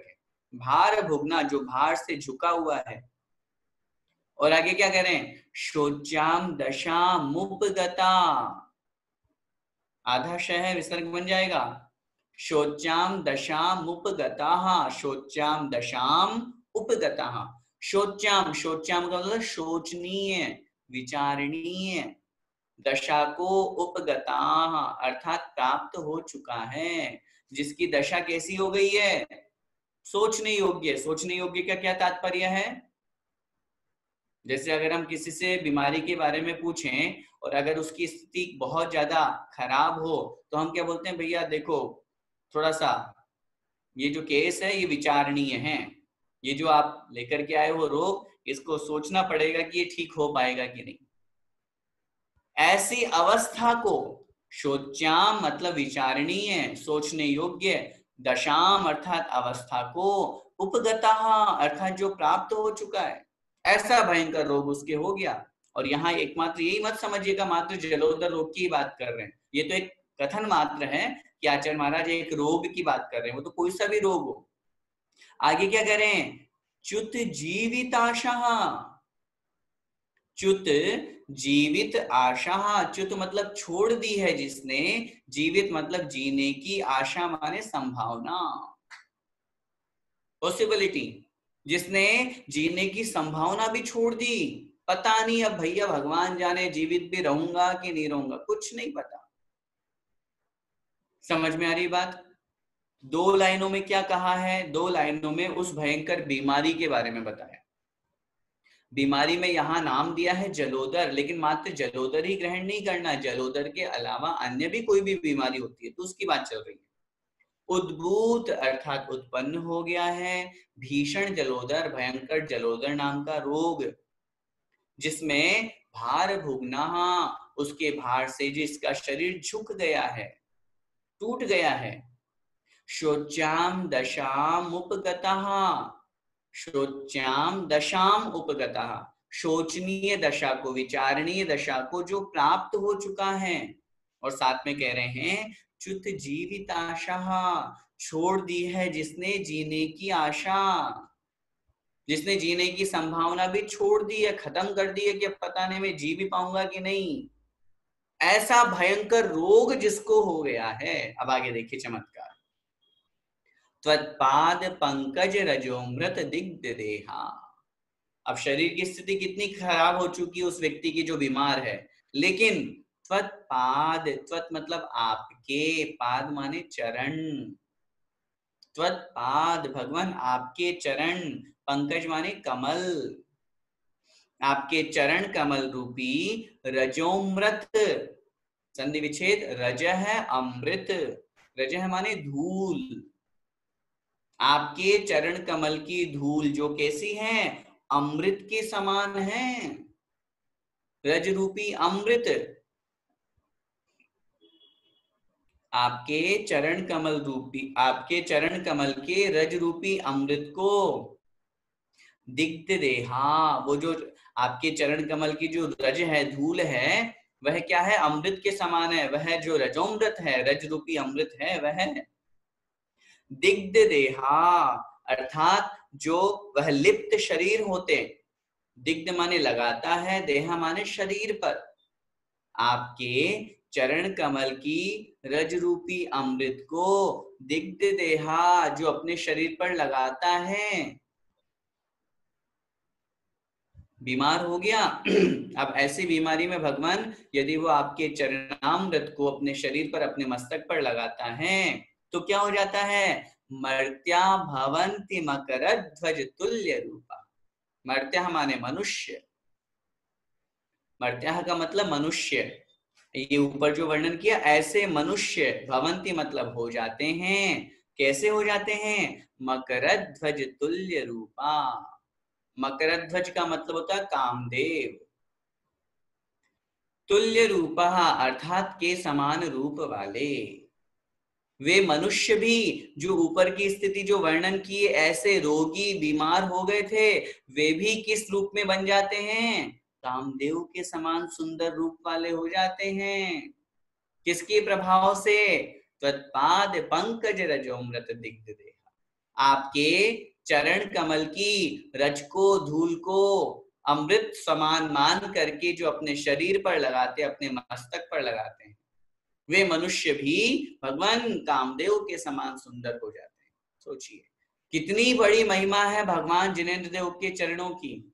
भार भुगना, जो भार से झुका हुआ है। और आगे क्या करें, शोच्याम दशा मुपगता, आधा श है, विसर्ग बन जाएगा, शोच्याम दशाम उपगताः, शोच्याम दशाम उपगताः। शोच्याम, शोच्याम का मतलब शोचनीय, विचारणीय, दशा को उपगताः अर्थात प्राप्त हो चुका है, जिसकी दशा कैसी हो गई है, सोचने योग्य। सोचने योग्य का क्या तात्पर्य है, जैसे अगर हम किसी से बीमारी के बारे में पूछें और अगर उसकी स्थिति बहुत ज्यादा खराब हो तो हम क्या बोलते हैं, भैया देखो थोड़ा सा ये जो केस है ये विचारणीय है, ये जो आप लेकर के आए हो रोग, इसको सोचना पड़ेगा कि ये ठीक हो पाएगा कि नहीं। ऐसी अवस्था को शोच्याम मतलब विचारणीय, सोचने योग्य, दशाम अर्थात अवस्था को, उपगता अर्थात जो प्राप्त हो चुका है, ऐसा भयंकर रोग उसके हो गया। और यहाँ एकमात्र यही मत समझिएगा मात्र जलोदर रोग की बात कर रहे हैं, ये तो एक कथन मात्र है कि आचार्य महाराज एक रोग की बात कर रहे हैं, वो तो कोई सा भी रोग हो। आगे क्या करें, च्युत जीविताशा, च्युत जीवित आशा, च्युत मतलब छोड़ दी है जिसने, जीवित मतलब जीने की, आशा माने संभावना, पॉसिबिलिटी, जिसने जीने की संभावना भी छोड़ दी। पता नहीं अब भैया भगवान जाने जीवित भी रहूंगा कि नहीं रहूंगा, कुछ नहीं पता। समझ में आ रही बात। दो लाइनों में क्या कहा है, दो लाइनों में उस भयंकर बीमारी के बारे में बताया। बीमारी में यहां नाम दिया है जलोदर, लेकिन मात्र जलोदर ही ग्रहण नहीं करना, जलोदर के अलावा अन्य भी कोई भी बीमारी होती है तो उसकी बात चल रही है। उद्भूत अर्थात उत्पन्न हो गया है, भीषण जलोदर भयंकर जलोदर नाम का रोग, जिसमें भार भुगना, उसके भार से जिसका शरीर झुक गया है, टूट गया है। शोच्याम दशाम उपगतः, शोच्याम दशाम उपगतः, शोचनीय दशा को, विचारणीय दशा को जो प्राप्त हो चुका है। और साथ में कह रहे हैं च्युत जीवित आशा, छोड़ दी है जिसने जीने की आशा, जिसने जीने की संभावना भी छोड़ दी है, खत्म कर दी है कि अब पता नहीं मैं जी भी पाऊंगा कि नहीं। ऐसा भयंकर रोग जिसको हो गया है। अब आगे देखिए चमत्कार, त्वत्पाद पंकज रजोमृत दिग्ध देहा। अब शरीर की स्थिति कितनी खराब हो चुकी है उस व्यक्ति की जो बीमार है, लेकिन त्वत्पाद, त्वत मतलब आपके, पाद माने चरण, त्वत्पाद भगवान आपके चरण, पंकज माने कमल, आपके चरण कमल रूपी रजोमृत, संधि विच्छेद, रज है अमृत, रज है माने धूल, आपके चरण कमल की धूल जो कैसी है, अमृत के समान है, रज रूपी अमृत, आपके चरण कमल रूपी, आपके चरण कमल के रज रूपी अमृत को, दिग्ध देहा, वो जो आपके चरण कमल की जो रज है, धूल है, वह क्या है, अमृत के समान है, वह जो रजोमृत है, रज रूपी अमृत है वह। दिग्ध देहा अर्थात जो वह लिप्त शरीर होते, दिग्ध माने लगाता है, देहा माने शरीर पर, आपके चरण कमल की रज रूपी अमृत को दिग्ध देहा जो अपने शरीर पर लगाता है, बीमार हो गया। अब ऐसी बीमारी में भगवान यदि वो आपके चरणामृत को अपने शरीर पर, अपने मस्तक पर लगाता है तो क्या हो जाता है, मर्त्या भवन्ति मकरध्वज तुल्य रूपा। मर्त्या माने मनुष्य, मर्त्या का मतलब मनुष्य, ये ऊपर जो वर्णन किया ऐसे मनुष्य भवन्ति मतलब हो जाते हैं। कैसे हो जाते हैं? मकरध्वज तुल्य रूपा। मकरध्वज का मतलब होता है कामदेव। तुल्य रूपा अर्थात के समान रूप वाले। वे मनुष्य भी जो ऊपर की स्थिति जो वर्णन की ऐसे रोगी बीमार हो गए थे, वे भी किस रूप में बन जाते हैं? कामदेव के समान सुंदर रूप वाले हो जाते हैं। किसके प्रभाव से? त्वत्पाद पंकज रजोमृत दिग्ध देहा। आपके चरण कमल की रज को धूल को अमृत समान मान करके जो अपने शरीर पर लगाते, अपने मस्तक पर लगाते हैं, वे मनुष्य भी भगवान कामदेव के समान सुंदर हो जाते हैं। सोचिए कितनी बड़ी महिमा है भगवान जिनेंद्र देव के चरणों की।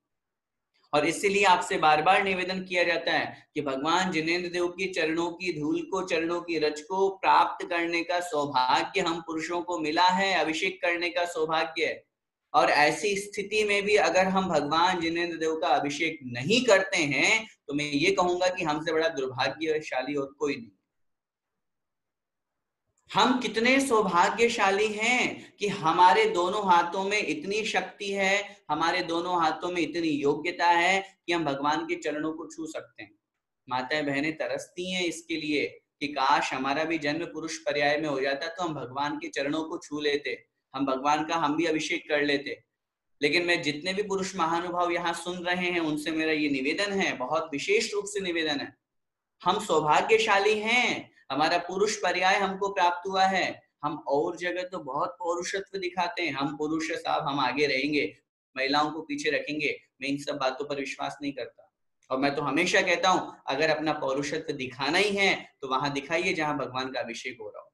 और इसीलिए आपसे बार बार निवेदन किया जाता है कि भगवान जिनेंद्र देव के चरणों की धूल को, चरणों की रज को प्राप्त करने का सौभाग्य हम पुरुषों को मिला है, अभिषेक करने का सौभाग्य है। और ऐसी स्थिति में भी अगर हम भगवान जिनेंद्र देव का अभिषेक नहीं करते हैं तो मैं ये कहूंगा कि हमसे बड़ा दुर्भाग्यशाली और कोई नहीं। हम कितने सौभाग्यशाली हैं कि हमारे दोनों हाथों में इतनी शक्ति है, हमारे दोनों हाथों में इतनी योग्यता है कि हम भगवान के चरणों को छू सकते हैं। माताएं बहनें तरसती हैं इसके लिए कि काश हमारा भी जन्म पुरुष पर्याय में हो जाता तो हम भगवान के चरणों को छू लेते, हम भगवान का हम भी अभिषेक कर लेते। लेकिन मैं जितने भी पुरुष महानुभाव यहाँ सुन रहे हैं उनसे मेरा ये निवेदन है, बहुत विशेष रूप से निवेदन है, हम सौभाग्यशाली हैं, हमारा पुरुष पर्याय हमको प्राप्त हुआ है। हम और जगह तो बहुत पौरुषत्व दिखाते हैं, हम पुरुष साहब हम आगे रहेंगे, महिलाओं को पीछे रखेंगे। मैं इन सब बातों पर विश्वास नहीं करता। और मैं तो हमेशा कहता हूं अगर अपना पौरुषत्व दिखाना ही है तो वहां दिखाइए जहां भगवान का अभिषेक हो रहा हो।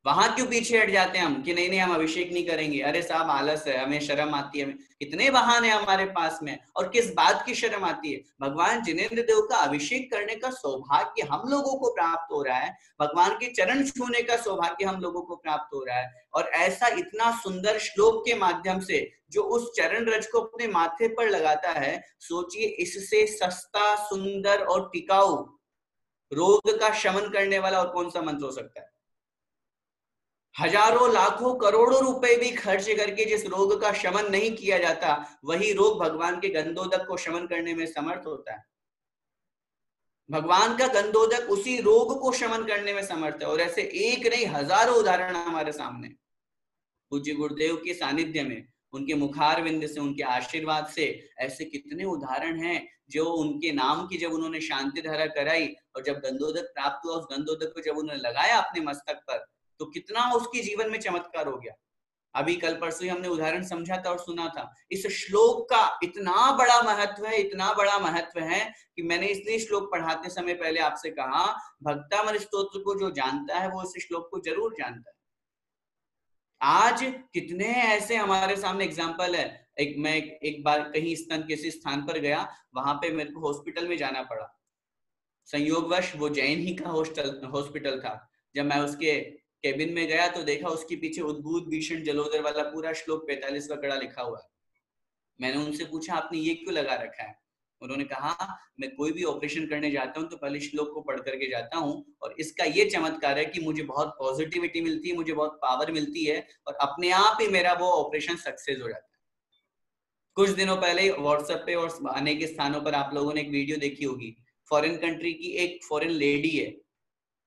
वहां क्यों पीछे हट जाते हैं हम कि नहीं नहीं हम अभिषेक नहीं करेंगे, अरे साहब आलस है, हमें शर्म आती है, कितने बहाने हमारे पास में। और किस बात की शर्म आती है? भगवान जिनेंद्र देव का अभिषेक करने का सौभाग्य हम लोगों को प्राप्त हो रहा है, भगवान के चरण छूने का सौभाग्य हम लोगों को प्राप्त हो रहा है। और ऐसा इतना सुंदर श्लोक के माध्यम से जो उस चरण रज को अपने माथे पर लगाता है, सोचिए इससे सस्ता, सुंदर और टिकाऊ रोग का शमन करने वाला और कौन सा मंत्र हो सकता है? हजारों लाखों करोड़ों रुपए भी खर्च करके जिस रोग का शमन नहीं किया जाता, वही रोग भगवान के गंधोदक को शमन करने में समर्थ होता है। भगवान का गंधोदक उसी रोग को शमन करने में समर्थ है। और ऐसे एक नहीं हजारों उदाहरण हमारे सामने पूज्य गुरुदेव के सानिध्य में, उनके मुखारविंद से, उनके आशीर्वाद से ऐसे कितने उदाहरण हैं जो उनके नाम की जब उन्होंने शांति धारा कराई और जब गंधोदक प्राप्त हुआ, उस गंधोदक को जब उन्होंने लगाया अपने मस्तक पर तो कितना उसके जीवन में चमत्कार हो गया। अभी कल परसों ही हमने उदाहरण समझा था और सुना था। इस श्लोक का इतना बड़ा महत्व है, इतना बड़ा महत्व है कि मैंने इसलिए श्लोक पढ़ाते समय पहले आपसे कहा, भक्तामृत स्तोत्र को जो जानता है वो इस श्लोक को जरूर जानता है। आज कितने ऐसे हमारे सामने एग्जाम्पल है। मैं एक बार कहीं किसी स्थान पर गया, वहां पे मेरे को हॉस्पिटल में जाना पड़ा। संयोगवश वो जैन ही का हॉस्पिटल था। जब मैं उसके केबिन में गया तो देखा उसके पीछे उद्भूत भीषण जलोदर वाला पूरा श्लोक 45वां कड़ा लिखा हुआ है। मैंने उनसे पूछा आपने ये क्यों लगा रखा है? उन्होंने कहा मैं कोई भी ऑपरेशन करने जाता हूँ तो पहले श्लोक को पढ़ करके जाता हूँ और इसका ये चमत्कार है कि मुझे बहुत पॉजिटिविटी मिलती है, मुझे बहुत पावर मिलती है और अपने आप ही मेरा वो ऑपरेशन सक्सेस हो जाता है। कुछ दिनों पहले व्हाट्सएप पे और अनेक स्थानों पर आप लोगों ने एक वीडियो देखी होगी। फॉरेन कंट्री की एक फॉरेन लेडी है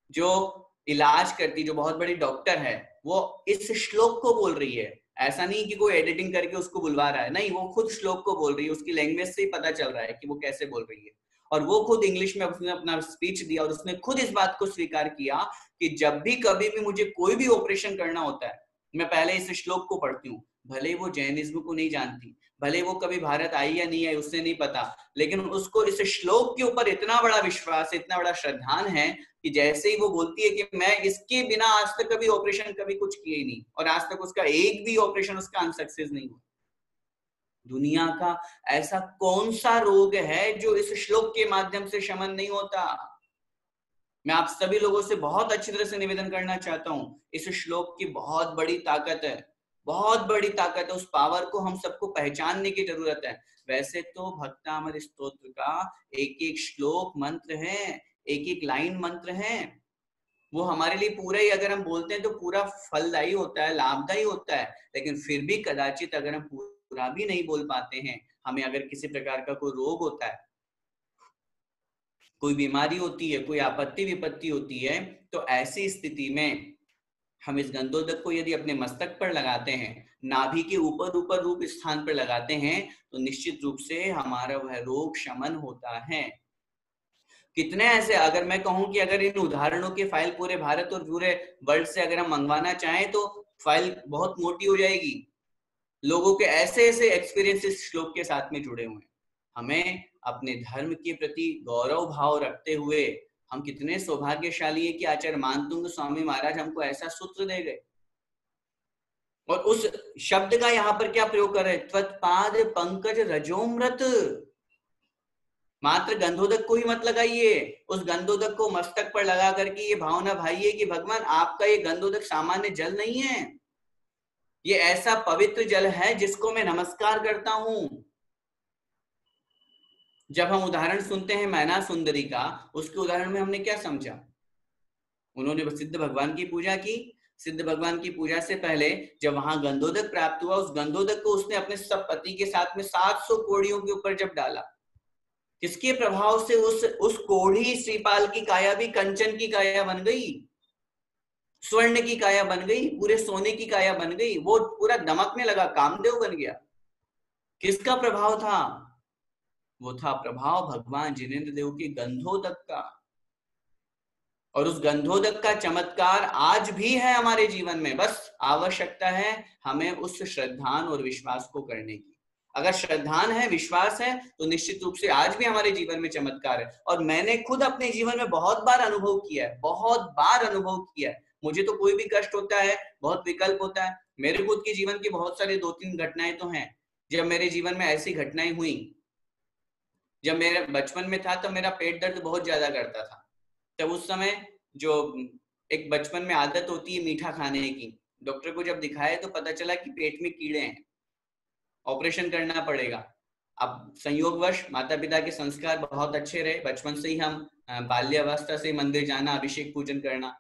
जो इलाज करती, जो बहुत बड़ी डॉक्टर है, वो इस श्लोक को बोल रही है। ऐसा नहीं कि कोई एडिटिंग करके उसको बुलवा रहा है, नहीं, वो खुद श्लोक को बोल रही है। उसकी लैंग्वेज से ही पता चल रहा है कि वो कैसे बोल रही है। और वो खुद इंग्लिश में उसने अपना स्पीच दिया और उसने खुद इस बात को स्वीकार किया कि जब भी कभी भी मुझे कोई भी ऑपरेशन करना होता है मैं पहले इस श्लोक को पढ़ती हूँ। भले वो जैनिज्म को नहीं जानती, भले वो कभी भारत आई या नहीं आई उससे नहीं पता, लेकिन उसको इस श्लोक के ऊपर इतना बड़ा विश्वास है, इतना बड़ा श्रद्धान है कि जैसे ही वो बोलती है कि मैं इसके बिना आज तक कभी ऑपरेशन कभी कुछ किया ही नहीं और आज तक उसका एक भी ऑपरेशन उसका अनसक्सेस नहीं हुआ। दुनिया का ऐसा कौन सा रोग है जो इस श्लोक के माध्यम से शमन नहीं होता? मैं आप सभी लोगों से बहुत अच्छी तरह से निवेदन करना चाहता हूँ, इस श्लोक की बहुत बड़ी ताकत है, बहुत बड़ी ताकत है। उस पावर को हम सबको पहचानने की जरूरत है। वैसे तो भक्तामृत स्तोत्र का एक एक श्लोक मंत्र है, एक एक लाइन मंत्र है, वो हमारे लिए पूरा ही अगर हम बोलते हैं तो पूरा फलदायी होता है, लाभदायी होता है। लेकिन फिर भी कदाचित अगर हम पूरा भी नहीं बोल पाते हैं, हमें अगर किसी प्रकार का कोई रोग होता है, कोई बीमारी होती है, कोई आपत्ति विपत्ति होती है, तो ऐसी स्थिति में हम इस गंधोदक को यदि अपने मस्तक पर लगाते हैं, नाभि के ऊपर ऊपर रूप स्थान पर लगाते हैं, तो निश्चित रूप से हमारा वह रोग शमन होता है। कितने ऐसे, अगर मैं कहूं कि अगर इन उदाहरणों की फाइल पूरे भारत और पूरे वर्ल्ड से अगर हम मंगवाना चाहें तो फाइल बहुत मोटी हो जाएगी। लोगों के ऐसे ऐसे एक्सपीरियंस इस श्लोक के साथ में जुड़े हुए हैं। हमें अपने धर्म के प्रति गौरव भाव रखते हुए हम कितने सौभाग्यशाली है कि आचार्य मानतुंग स्वामी महाराज हमको ऐसा सूत्र दे गए। और उस शब्द का यहाँ पर क्या प्रयोग कर रहे हैं, त्वत्पाद पंकज रजोमृत। मात्र गंधोदक को ही मत लगाइए, उस गंधोदक को मस्तक पर लगा करके ये भावना भाइये कि भगवान आपका ये गंधोदक सामान्य जल नहीं है, ये ऐसा पवित्र जल है जिसको मैं नमस्कार करता हूं। जब हम उदाहरण सुनते हैं मैना सुंदरी का, उसके उदाहरण में हमने क्या समझा, उन्होंने सिद्ध भगवान की पूजा की। सिद्ध भगवान की पूजा से पहले जब वहां गंधोदक प्राप्त हुआ, उस गंधोदक को उसने अपने सब पति के साथ में 700 कोड़ियों के ऊपर जब डाला, किसके प्रभाव से उस कोढ़ी श्रीपाल की काया भी कंचन की काया बन गई, स्वर्ण की काया बन गई, पूरे सोने की काया बन गई, वो पूरा दमकने लगा, कामदेव बन गया। किसका प्रभाव था, वो था प्रभाव भगवान जिनेंद्र देव के गंधोदक का। और उस गंधोदक का चमत्कार आज भी है हमारे जीवन में, बस आवश्यकता है हमें उस श्रद्धान और विश्वास को करने की। अगर श्रद्धान है, विश्वास है, तो निश्चित रूप से आज भी हमारे जीवन में चमत्कार है। और मैंने खुद अपने जीवन में बहुत बार अनुभव किया है, बहुत बार अनुभव किया है। मुझे तो कोई भी कष्ट होता है, बहुत विकल्प होता है। मेरे खुद के जीवन की बहुत सारी 2-3 घटनाएं तो हैं। जब मेरे जीवन में ऐसी घटनाएं हुई, जब मेरे बचपन में था तब मेरा पेट दर्द बहुत ज्यादा करता था। तब उस समय जो एक बचपन में आदत होती है मीठा खाने की, डॉक्टर को जब दिखाया तो पता चला कि पेट में कीड़े हैं, ऑपरेशन करना पड़ेगा। अब संयोगवश माता पिता के संस्कार बहुत अच्छे रहे, बचपन से ही हम बाल्यावस्था से मंदिर जाना, अभिषेक पूजन करना।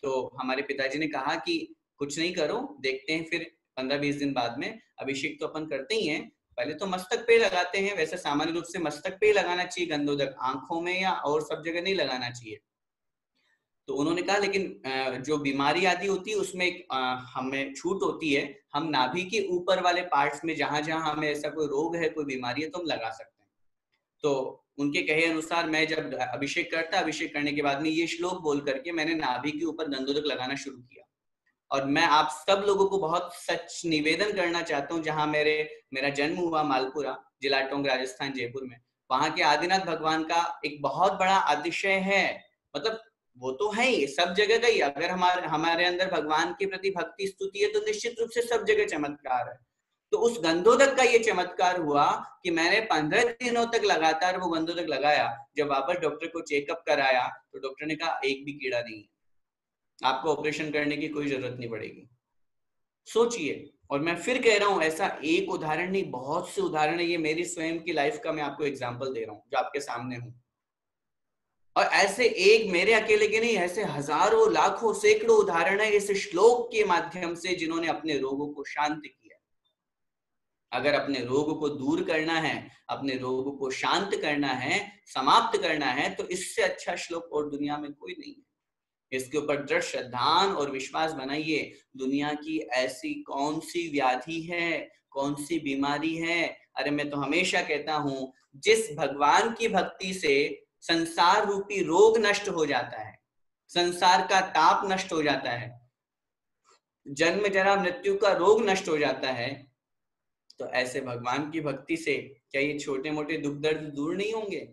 तो हमारे पिताजी ने कहा कि कुछ नहीं करो, देखते हैं फिर 15-20 दिन बाद में, अभिषेक तो अपन करते ही हैं, पहले तो मस्तक पे लगाते हैं। वैसे सामान्य रूप से मस्तक पे लगाना चाहिए गंधोदक, आंखों में या और सब जगह नहीं लगाना चाहिए। तो उन्होंने कहा लेकिन जो बीमारी आदि होती है उसमें हमें छूट होती है, हम नाभि के ऊपर वाले पार्ट्स में जहां जहां हमें ऐसा कोई रोग है, कोई बीमारी है, तो हम लगा सकते हैं। तो उनके कहे अनुसार मैं जब अभिषेक करता, अभिषेक करने के बाद में ये श्लोक बोल करके मैंने नाभि के ऊपर गंधोदक लगाना शुरू किया। और मैं आप सब लोगों को बहुत सच निवेदन करना चाहता हूँ, जहां मेरा जन्म हुआ मालपुरा, जिला टोंक, राजस्थान, जयपुर में, वहां के आदिनाथ भगवान का एक बहुत बड़ा अतिशय है। मतलब वो तो है ही, सब जगह का ही। अगर हमारे अंदर भगवान के प्रति भक्ति स्तुति है तो निश्चित रूप से सब जगह चमत्कार है। तो उस गंधोदक का ये चमत्कार हुआ कि मैंने 15 दिनों तक लगातार वो गंधोदक लगाया। जब वापस डॉक्टर को चेकअप कराया तो डॉक्टर ने कहा एक भी कीड़ा नहीं है, आपको ऑपरेशन करने की कोई जरूरत नहीं पड़ेगी। सोचिए। और मैं फिर कह रहा हूं, ऐसा एक उदाहरण नहीं, बहुत से उदाहरण है। ये मेरी स्वयं की लाइफ का मैं आपको एग्जाम्पल दे रहा हूँ जो आपके सामने हूं। और ऐसे एक मेरे अकेले के नहीं, ऐसे हजारों, लाखों, सैकड़ों उदाहरण है इस श्लोक के माध्यम से जिन्होंने अपने रोगों को शांत किया। अगर अपने रोग को दूर करना है, अपने रोग को शांत करना है, समाप्त करना है, तो इससे अच्छा श्लोक और दुनिया में कोई नहीं है। इसके ऊपर दृढ़ श्रद्धान और विश्वास बनाइए। दुनिया की ऐसी कौन सी व्याधि है, कौन सी बीमारी है, अरे मैं तो हमेशा कहता हूं, जिस भगवान की भक्ति से संसार रूपी रोग नष्ट हो जाता है, संसार का ताप नष्ट हो जाता है, जन्म जरा मृत्यु का रोग नष्ट हो जाता है, तो ऐसे भगवान की भक्ति से क्या ये छोटे मोटे दुख दर्द दूर नहीं होंगे?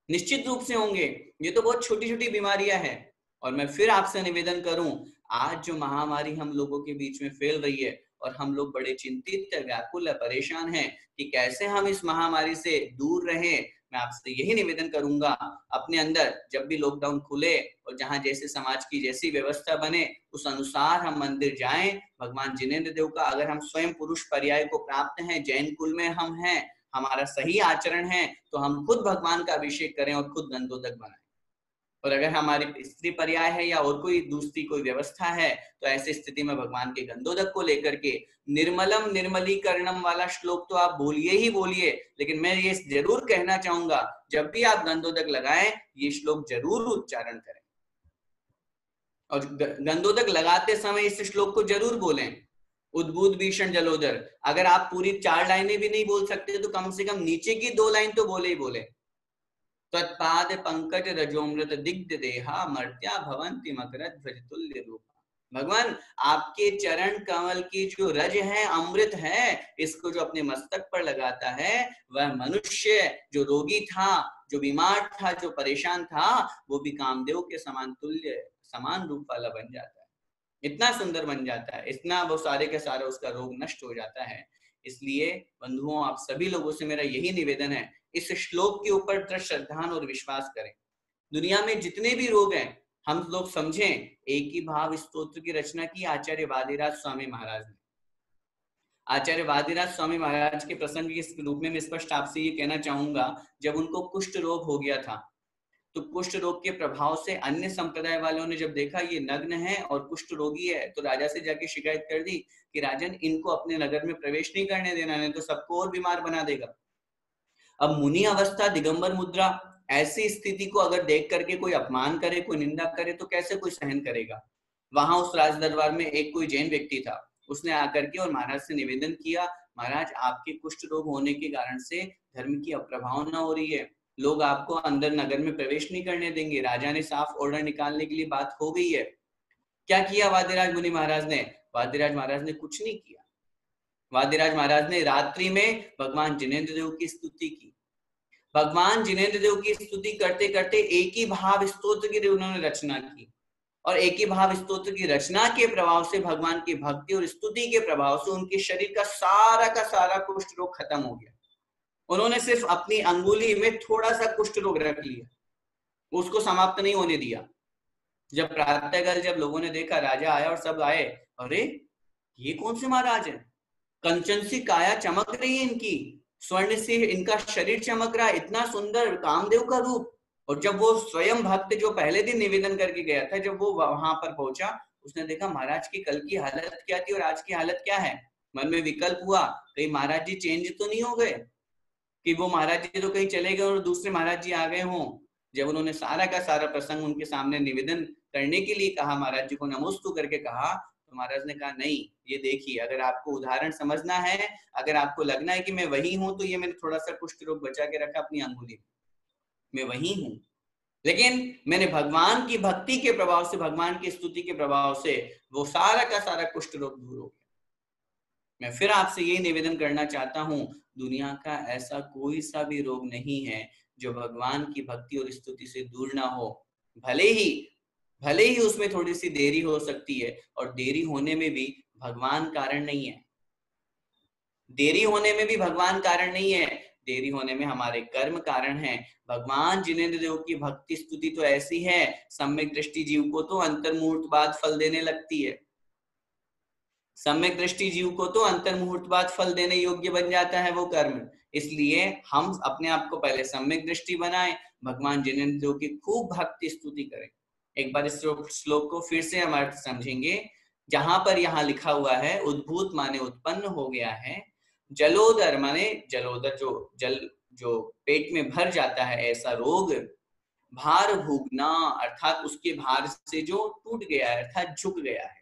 निश्चित रूप से होंगे। ये तो बहुत छोटी छोटी बीमारियां हैं। और मैं फिर आपसे निवेदन करूं, आज जो महामारी हम लोगों के बीच में फैल रही है और हम लोग बड़े चिंतित, व्याकुल, परेशान हैं कि कैसे हम इस महामारी से दूर रहें, मैं आपसे यही निवेदन करूंगा, अपने अंदर जब भी लॉकडाउन खुले और जहां जैसे समाज की जैसी व्यवस्था बने उस अनुसार हम मंदिर जाएं। भगवान जिनेंद्र देव का अगर हम स्वयं पुरुष पर्याय को प्राप्त हैं, जैन कुल में हम हैं, हमारा सही आचरण है, तो हम खुद भगवान का अभिषेक करें और खुद गंधोदक बनाएं। और अगर हमारी स्त्री पर्याय है या और कोई दूसरी कोई व्यवस्था है, तो ऐसी स्थिति में भगवान के गंधोदक को लेकर के निर्मलम निर्मलीकरणम वाला श्लोक तो आप बोलिए ही बोलिए, लेकिन मैं ये जरूर कहना चाहूंगा, जब भी आप गंधोदक लगाएं ये श्लोक जरूर उच्चारण करें और गंधोदक लगाते समय इस श्लोक को जरूर बोलें। उद्भूत भीषण जलोदर, अगर आप पूरी 4 लाइनें भी नहीं बोल सकते तो कम से कम नीचे की 2 लाइन तो बोले ही बोले। तत्पाद पंकज रजोमृत दिग्ध देहा मर्त्या भवंति मकरध्वज ध्वज तुल्य रूप। भगवान आपके चरण कमल की जो रज है, अमृत है, इसको जो अपने मस्तक पर लगाता है वह मनुष्य जो रोगी था, जो बीमार था, जो परेशान था, वो भी कामदेव के समान तुल्य समान रूप वाला बन जाता है, इतना सुंदर बन जाता है, इतना वो सारे के सारे उसका रोग नष्ट हो जाता है। इसलिए बंधुओं, आप सभी लोगों से मेरा यही निवेदन है, इस श्लोक के ऊपर दृढ़ श्रद्धा और विश्वास करें। दुनिया में जितने भी रोग हैं, हम लोग समझें, एक ही भाव स्तोत्र की रचना की आचार्य वादिराज स्वामी महाराज ने। आचार्य वादिराज स्वामी महाराज के प्रसंग के रूप में मैं स्पष्ट आपसे ये कहना चाहूंगा, जब उनको कुष्ठ रोग हो गया था, तो कुष्ठ रोग के प्रभाव से अन्य संप्रदाय वालों ने जब देखा ये नग्न है और कुष्ठ रोगी है, तो राजा से जाके शिकायत कर दी कि राजन, इनको अपने नगर में प्रवेश नहीं करने देना, नहीं तो सबको और बीमार बना देगा। अब मुनि अवस्था, दिगंबर मुद्रा, ऐसी स्थिति को अगर देख करके कोई अपमान करे, कोई निंदा करे, तो कैसे कोई सहन करेगा। वहां उस राज दरबार में एक कोई जैन व्यक्ति था, उसने आकर के और महाराज से निवेदन किया, महाराज आपके कुष्ठ रोग होने के कारण से धर्म की अप्रभावना हो रही है, लोग आपको अंदर नगर में प्रवेश नहीं करने देंगे, राजा ने साफ ऑर्डर निकालने के लिए बात हो गई है। क्या किया वादिराज मुनि महाराज ने? वादिराज महाराज ने कुछ नहीं किया। वादिराज महाराज ने रात्रि में भगवान जिनेंद्र देव की स्तुति की। भगवान जिनेंद्र देव की स्तुति करते करते एक ही भाव स्तोत्र की उन्होंने रचना की, और एक ही भाव स्तोत्र की रचना के प्रभाव से, भगवान की भक्ति और स्तुति के प्रभाव से उनके शरीर का सारा कुष्ठ रोग खत्म हो गया। उन्होंने सिर्फ अपनी अंगुली में थोड़ा सा कुष्ठ रोग रख लिया, उसको समाप्त नहीं होने दिया। जब प्रातःकाल जब लोगों ने देखा, राजा आया और सब आए, अरे ये कौन से महाराज है, कंचन सी काया चमक रही है इनकी, स्वर्ण से इनका शरीर चमक रहा है, इतना सुंदर कामदेव का रूप। और जब वो स्वयं भक्त जो पहले दिन निवेदन करके गया था, जब वो वहां पर पहुंचा, उसने देखा महाराज की कल की हालत क्या थी और आज की हालत क्या है। मन में विकल्प हुआ, कहीं महाराज जी चेंज तो नहीं हो गए, कि वो महाराज जी तो कहीं चले गए और दूसरे महाराज जी आ गए हों। जब उन्होंने सारा का सारा प्रसंग उनके सामने निवेदन करने के लिए कहा, महाराज जी को नमोस्तु करके कहा, तो महाराज ने कहा, नहीं, ये देखिए, अगर आपको उदाहरण समझना है, अगर आपको लगना है कि मैं वही हूं, तो ये मैंने थोड़ा सा कुष्ठ रोग बचा के रखा अपनी अंगुली में, मैं वही हूं, लेकिन मैंने भगवान की भक्ति के प्रभाव से, भगवान की स्तुति के प्रभाव से वो सारा का सारा कुष्ठ रोग दूर हो गया। मैं फिर आपसे यही निवेदन करना चाहता हूं, दुनिया का ऐसा कोई सा भी रोग नहीं है जो भगवान की भक्ति और स्तुति से दूर ना हो। भले ही उसमें थोड़ी सी देरी हो सकती है, और देरी होने में भी भगवान कारण नहीं है, देरी होने में भी भगवान कारण नहीं है, देरी होने में हमारे कर्म कारण है। भगवान जिनेंद्र देव की भक्ति स्तुति तो ऐसी है, सम्यक दृष्टि जीव को तो अंतर्मुहूर्त बाद फल देने लगती है, सम्यक दृष्टि जीव को तो अंतर्मुहूर्त बाद फल देने योग्य बन जाता है वो कर्म। इसलिए हम अपने आप को पहले सम्यक दृष्टि बनाएं, भगवान जिनेंद्र देव की खूब भक्ति स्तुति करें। एक बार इस श्लोक को फिर से हम अर्थ समझेंगे, जहां पर यहाँ लिखा हुआ है, उद्भूत माने उत्पन्न हो गया है, जलोदर माने जलोदर जो जल जो पेट में भर जाता है ऐसा रोग, भार भूगना अर्थात उसके भार से जो टूट गया है अर्थात झुक गया है,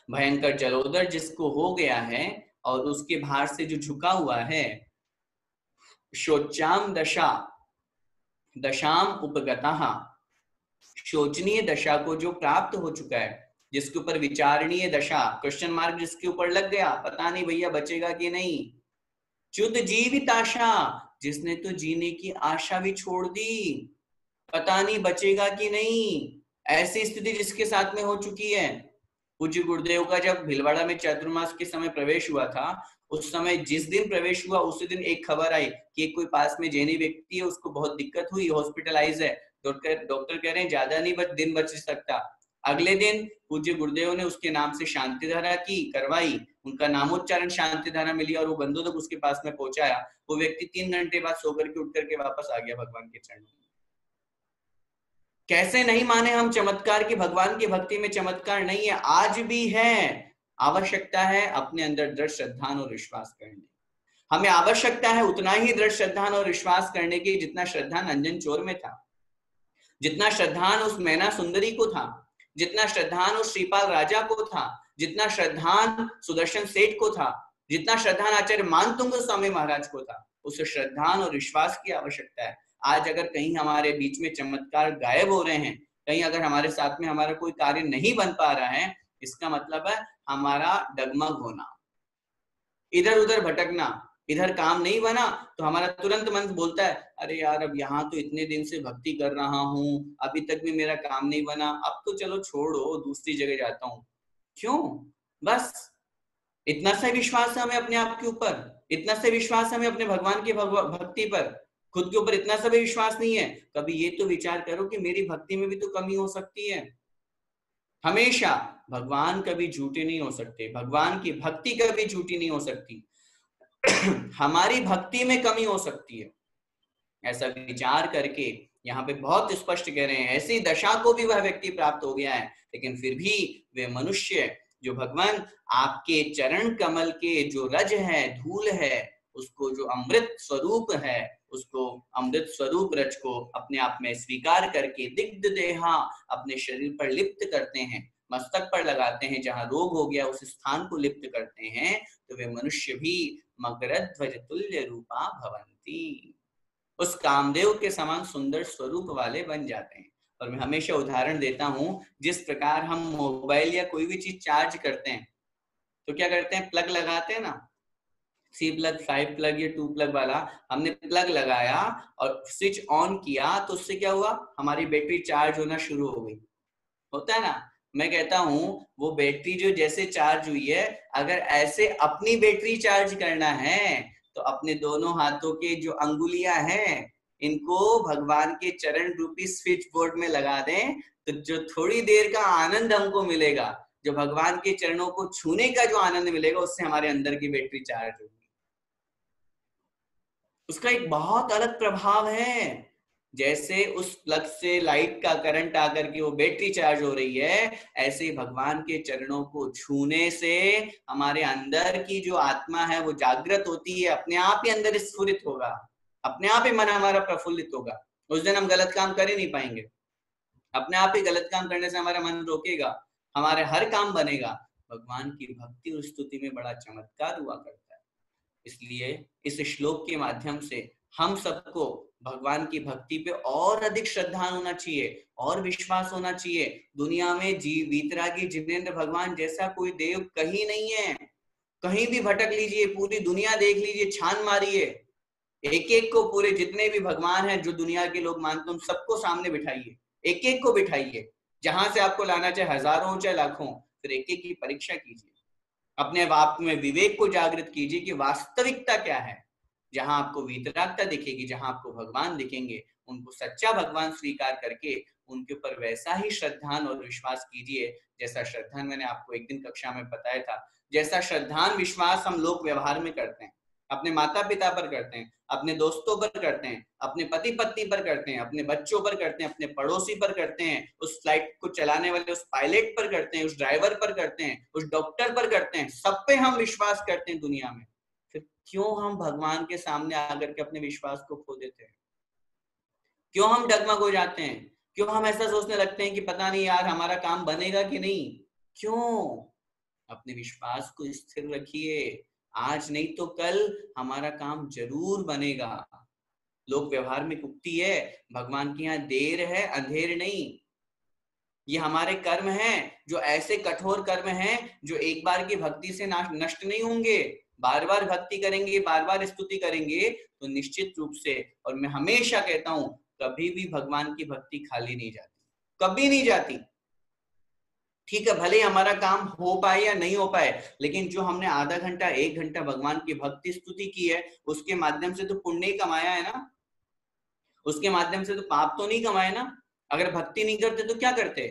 भयंकर जलोदर जिसको हो गया है और उसके भार से जो झुका हुआ है, शोचाम दशाम उपगतः, शोचनीय दशा को जो प्राप्त हो चुका है, जिसके ऊपर विचारणीय दशा, क्वेश्चन मार्क जिसके ऊपर लग गया, पता नहीं भैया बचेगा कि नहीं, च्युत जीवित आशा, जिसने तो जीने की आशा भी छोड़ दी, पता नहीं बचेगा कि नहीं, ऐसी स्थिति जिसके साथ में हो चुकी है, पूज्य गुरुदेव का जब भीलवाड़ा में चातुर्मास के समय प्रवेश हुआ था, उस समय जिस दिन प्रवेश हुआ उसी दिन एक खबर आई कि कोई पास में जैनी व्यक्ति है, उसको बहुत दिक्कत हुई, हॉस्पिटलाइज है, डॉक्टर कह रहे हैं ज्यादा नहीं दिन बच सकता। अगले दिन पूज्य गुरुदेव ने उसके नाम से शांति धारा की करवाई, उनका नामोच्चारण शांति धारा में लिया और वो बंदों तक उसके पास में पहुंचाया। वो व्यक्ति 3 घंटे बाद सोकर के उठ करके वापस आ गया भगवान के चरणों में। कैसे नहीं माने हम चमत्कार की? भगवान की भक्ति में चमत्कार नहीं है, आज भी है। आवश्यकता है अपने अंदर दृढ़ श्रद्धा और विश्वास करने। हमें आवश्यकता है उतना ही दृढ़ श्रद्धा और विश्वास करने की जितना श्रद्धा अंजन चोर में था, जितना श्रद्धान उस मैना सुंदरी को था, जितना श्रद्धान उस श्रीपाल राजा को था, जितना श्रद्धान सुदर्शन सेठ को था, जितना श्रद्धान आचार्य मानतुंग स्वामी महाराज को था। उस श्रद्धान और विश्वास की आवश्यकता है। आज अगर कहीं हमारे बीच में चमत्कार गायब हो रहे हैं, कहीं अगर हमारे साथ में हमारा कोई कार्य नहीं बन पा रहा है, इसका मतलब है हमारा डगमग होना, इधर उधर भटकना। इधर काम नहीं बना तो हमारा तुरंत मन बोलता है, अरे यार अब यहाँ तो इतने दिन से भक्ति कर रहा हूँ, अभी तक भी मेरा काम नहीं बना, अब तो चलो छोड़ो, दूसरी जगह जाता हूँ। क्यों? बस इतना सा विश्वास है हमें अपने आप के ऊपर, इतना सा विश्वास हमें अपने भगवान की भक्ति पर, खुद के ऊपर इतना सा भी विश्वास नहीं है। कभी ये तो विचार करो कि मेरी भक्ति में भी तो कमी हो सकती है। हमेशा भगवान कभी झूठे नहीं हो सकते, भगवान की भक्ति कभी झूठी नहीं हो सकती। हमारी भक्ति में कमी हो सकती है, ऐसा विचार करके यहाँ पे बहुत स्पष्ट कह रहे हैं, ऐसी दशा को भी वह व्यक्ति प्राप्त हो गया है, लेकिन फिर भी वे मनुष्य जो भगवान आपके चरण कमल के जो रज है, धूल है, उसको जो अमृत स्वरूप है, उसको अमृत स्वरूप रज को अपने आप में स्वीकार करके दिग्ध देहा अपने शरीर पर लिप्त करते हैं, मस्तक पर लगाते हैं, जहां रोग हो गया उस स्थान को लिप्त करते हैं, तो वे मनुष्य भी मकरध्वज तुल्य रूपा भवंती, उस कामदेव के समान सुंदर स्वरूप वाले बन जाते हैं। और मैं हमेशा उदाहरण देता हूं, जिस प्रकार हम मोबाइल या कोई भी चीज चार्ज करते हैं तो क्या करते हैं, प्लग लगाते हैं ना, C प्लग, 5 प्लग या 2 प्लग वाला। हमने प्लग लगाया और स्विच ऑन किया तो उससे क्या हुआ, हमारी बैटरी चार्ज होना शुरू हो गई, होता है ना। मैं कहता हूं वो बैटरी जो जैसे चार्ज हुई है, अगर ऐसे अपनी बैटरी चार्ज करना है तो अपने दोनों हाथों के जो अंगुलियां हैं, इनको भगवान के चरण रूपी स्विच बोर्ड में लगा दें, तो जो थोड़ी देर का आनंद हमको मिलेगा, जो भगवान के चरणों को छूने का जो आनंद मिलेगा, उससे हमारे अंदर की बैटरी चार्ज होगी। उसका एक बहुत अलग प्रभाव है। जैसे उस प्लग से लाइट का करंट आकर के वो बैटरी चार्ज हो रही है, ऐसे ही भगवान के चरणों को छूने से हमारे अंदर की जो आत्मा है वो जागृत होती है, अपने आप ही अंदर स्फुरित होगा, अपने आप ही मन हमारा प्रफुल्लित होगा। उस दिन हम गलत काम कर ही नहीं पाएंगे, अपने आप ही गलत काम करने से हमारा मन रोकेगा, हमारे हर काम बनेगा। भगवान की भक्ति और स्तुति में बड़ा चमत्कार हुआ करता है। इसलिए इस श्लोक के माध्यम से हम सबको भगवान की भक्ति पे और अधिक श्रद्धा होना चाहिए और विश्वास होना चाहिए। दुनिया में वीतरागी जिनेंद्र भगवान जैसा कोई देव कहीं नहीं है। कहीं भी भटक लीजिए, पूरी दुनिया देख लीजिए, छान मारिए, एक एक को, पूरे जितने भी भगवान हैं जो दुनिया के लोग मानते हैं, सबको सामने बिठाइए, एक एक को बिठाइए, जहां से आपको लाना चाहे हजारों चाहे लाखों, फिर एक एक की परीक्षा कीजिए, अपने आप में विवेक को जागृत कीजिए कि वास्तविकता क्या है। जहां आपको वीतरागता दिखेगी, जहां आपको भगवान दिखेंगे, उनको सच्चा भगवान स्वीकार करके उनके ऊपर वैसा ही श्रद्धान और विश्वास कीजिए जैसा श्रद्धान, मैंने आपको एक दिन कक्षा में बताया था, जैसा श्रद्धान विश्वास हम लोग व्यवहार में करते हैं, अपने माता पिता पर करते हैं, अपने दोस्तों पर करते हैं, अपने पति पत्नी पर करते हैं, अपने बच्चों पर करते हैं, अपने पड़ोसी पर करते हैं, उस फ्लाइट को चलाने वाले उस पायलट पर करते हैं, उस ड्राइवर पर करते हैं, उस डॉक्टर पर करते हैं, सब पे हम विश्वास करते हैं दुनिया में। फिर क्यों हम भगवान के सामने आकर के अपने विश्वास को खो देते हैं? क्यों हम डगमग हो जाते हैं? क्यों हम ऐसा सोचने लगते हैं कि पता नहीं यार हमारा काम बनेगा कि नहीं? क्यों? अपने विश्वास को स्थिर रखिए, आज नहीं तो कल हमारा काम जरूर बनेगा। लोक व्यवहार में उक्ति है, भगवान के यहाँ देर है अंधेर नहीं। ये हमारे कर्म हैं, जो ऐसे कठोर कर्म हैं जो एक बार की भक्ति से नष्ट नहीं होंगे। बार बार भक्ति करेंगे, बार बार स्तुति करेंगे तो निश्चित रूप से, और मैं हमेशा कहता हूं, कभी भी भगवान की भक्ति खाली नहीं जाती, कभी नहीं जाती। ठीक है, भले ही हमारा काम हो पाए या नहीं हो पाए, लेकिन जो हमने आधा घंटा 1 घंटा भगवान की भक्ति स्तुति की है, उसके माध्यम से तो पुण्य ही कमाया है ना, उसके माध्यम से तो पाप तो नहीं कमाए ना। अगर भक्ति नहीं करते तो क्या करते,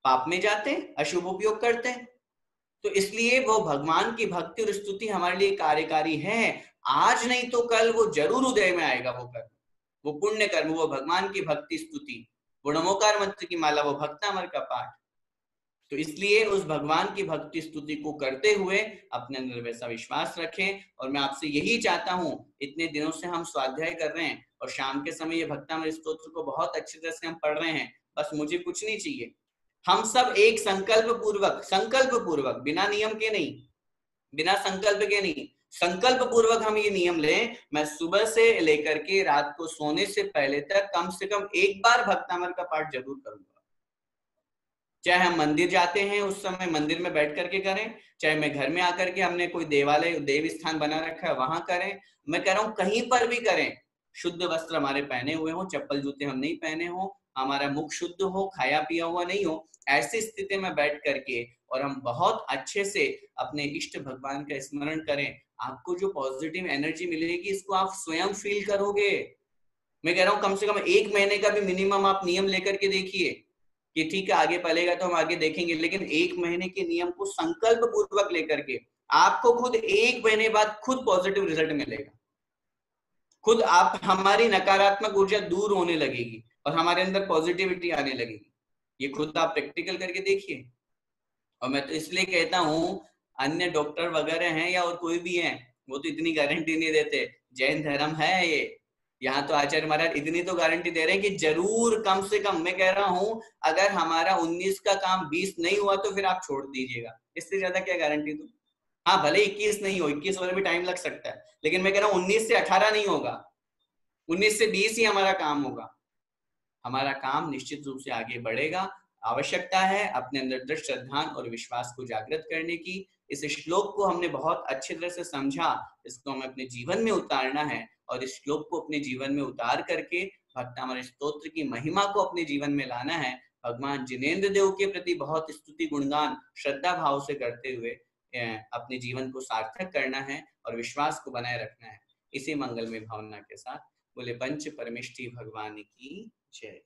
पाप में जाते, अशुभ उपयोग करते। तो इसलिए वो भगवान की भक्ति और स्तुति हमारे लिए कार्यकारी है। आज नहीं तो कल वो जरूर उदय में आएगा, वो कर्म, वो पुण्य कर्म, वो भगवान की भक्ति स्तुति, वो नमोकार मंत्र की माला, वो भक्तामर का पाठ। तो इसलिए उस भगवान की भक्ति स्तुति को करते हुए अपने अंदर वैसा विश्वास रखें। और मैं आपसे यही चाहता हूं, इतने दिनों से हम स्वाध्याय कर रहे हैं और शाम के समय ये भक्तामृत स्तोत्र को बहुत अच्छी तरह से हम पढ़ रहे हैं, बस मुझे कुछ नहीं चाहिए, हम सब एक संकल्प पूर्वक, बिना नियम के नहीं, बिना संकल्प के नहीं, संकल्प पूर्वक हम ये नियम लें, मैं सुबह से लेकर के रात को सोने से पहले तक कम से कम एक बार भक्तामर का पाठ जरूर करूंगा। चाहे हम मंदिर जाते हैं उस समय मंदिर में बैठ करके करें, चाहे मैं घर में आकर के, हमने कोई देवालय देव स्थान बना रखा है वहां करें, मैं कह रहा हूं कहीं पर भी करें, शुद्ध वस्त्र हमारे पहने हुए हो, चप्पल जूते हम नहीं पहने हो, हमारा मुख शुद्ध हो, खाया पिया हुआ नहीं हो, ऐसी स्थिति में बैठ करके और हम बहुत अच्छे से अपने इष्ट भगवान का स्मरण करें, आपको जो पॉजिटिव एनर्जी मिलेगी इसको आप स्वयं फील करोगे। मैं कह रहा हूं कम से कम 1 महीने का भी मिनिमम आप नियम लेकर के देखिए कि ठीक है आगे पलेगा तो हम आगे देखेंगे, लेकिन 1 महीने के नियम को संकल्प पूर्वक लेकर के आपको खुद 1 महीने बाद खुद पॉजिटिव रिजल्ट मिलेगा, खुद आप, हमारी नकारात्मक ऊर्जा दूर होने लगेगी और हमारे अंदर पॉजिटिविटी आने लगेगी। ये खुद आप प्रैक्टिकल करके देखिए। और मैं तो इसलिए कहता हूं, अन्य डॉक्टर वगैरह हैं या और कोई भी है, वो तो इतनी गारंटी नहीं देते, जैन धर्म है ये, यहाँ तो आचार्य महाराज इतनी तो गारंटी दे रहे हैं कि जरूर कम से कम, मैं कह रहा हूं अगर हमारा 19 का काम 20 नहीं हुआ तो फिर आप छोड़ दीजिएगा, इससे ज्यादा क्या गारंटी दूं। हाँ भले 21 नहीं हो, 21 होने में टाइम लग सकता है, लेकिन मैं कह रहा हूँ 19 से 18 नहीं होगा, 19 से 20 ही हमारा काम होगा, हमारा काम निश्चित रूप से आगे बढ़ेगा। आवश्यकता है अपने अंदर दृढ़ श्रद्धा और विश्वास को जागृत करने की। इस श्लोक को हमने बहुत अच्छी तरह से समझा, इसको हमें अपने जीवन में उतारना है और इस श्लोक को अपने जीवन में उतार करके भक्तामृत स्तोत्र की महिमा को अपने जीवन में लाना है। भगवान जिनेंद्र देव के प्रति बहुत स्तुति गुणगान श्रद्धा भाव से करते हुए अपने जीवन को सार्थक करना है और विश्वास को बनाए रखना है। इसी मंगलमय भावना के साथ बोले पंच परमेष्ठी भगवान की जय।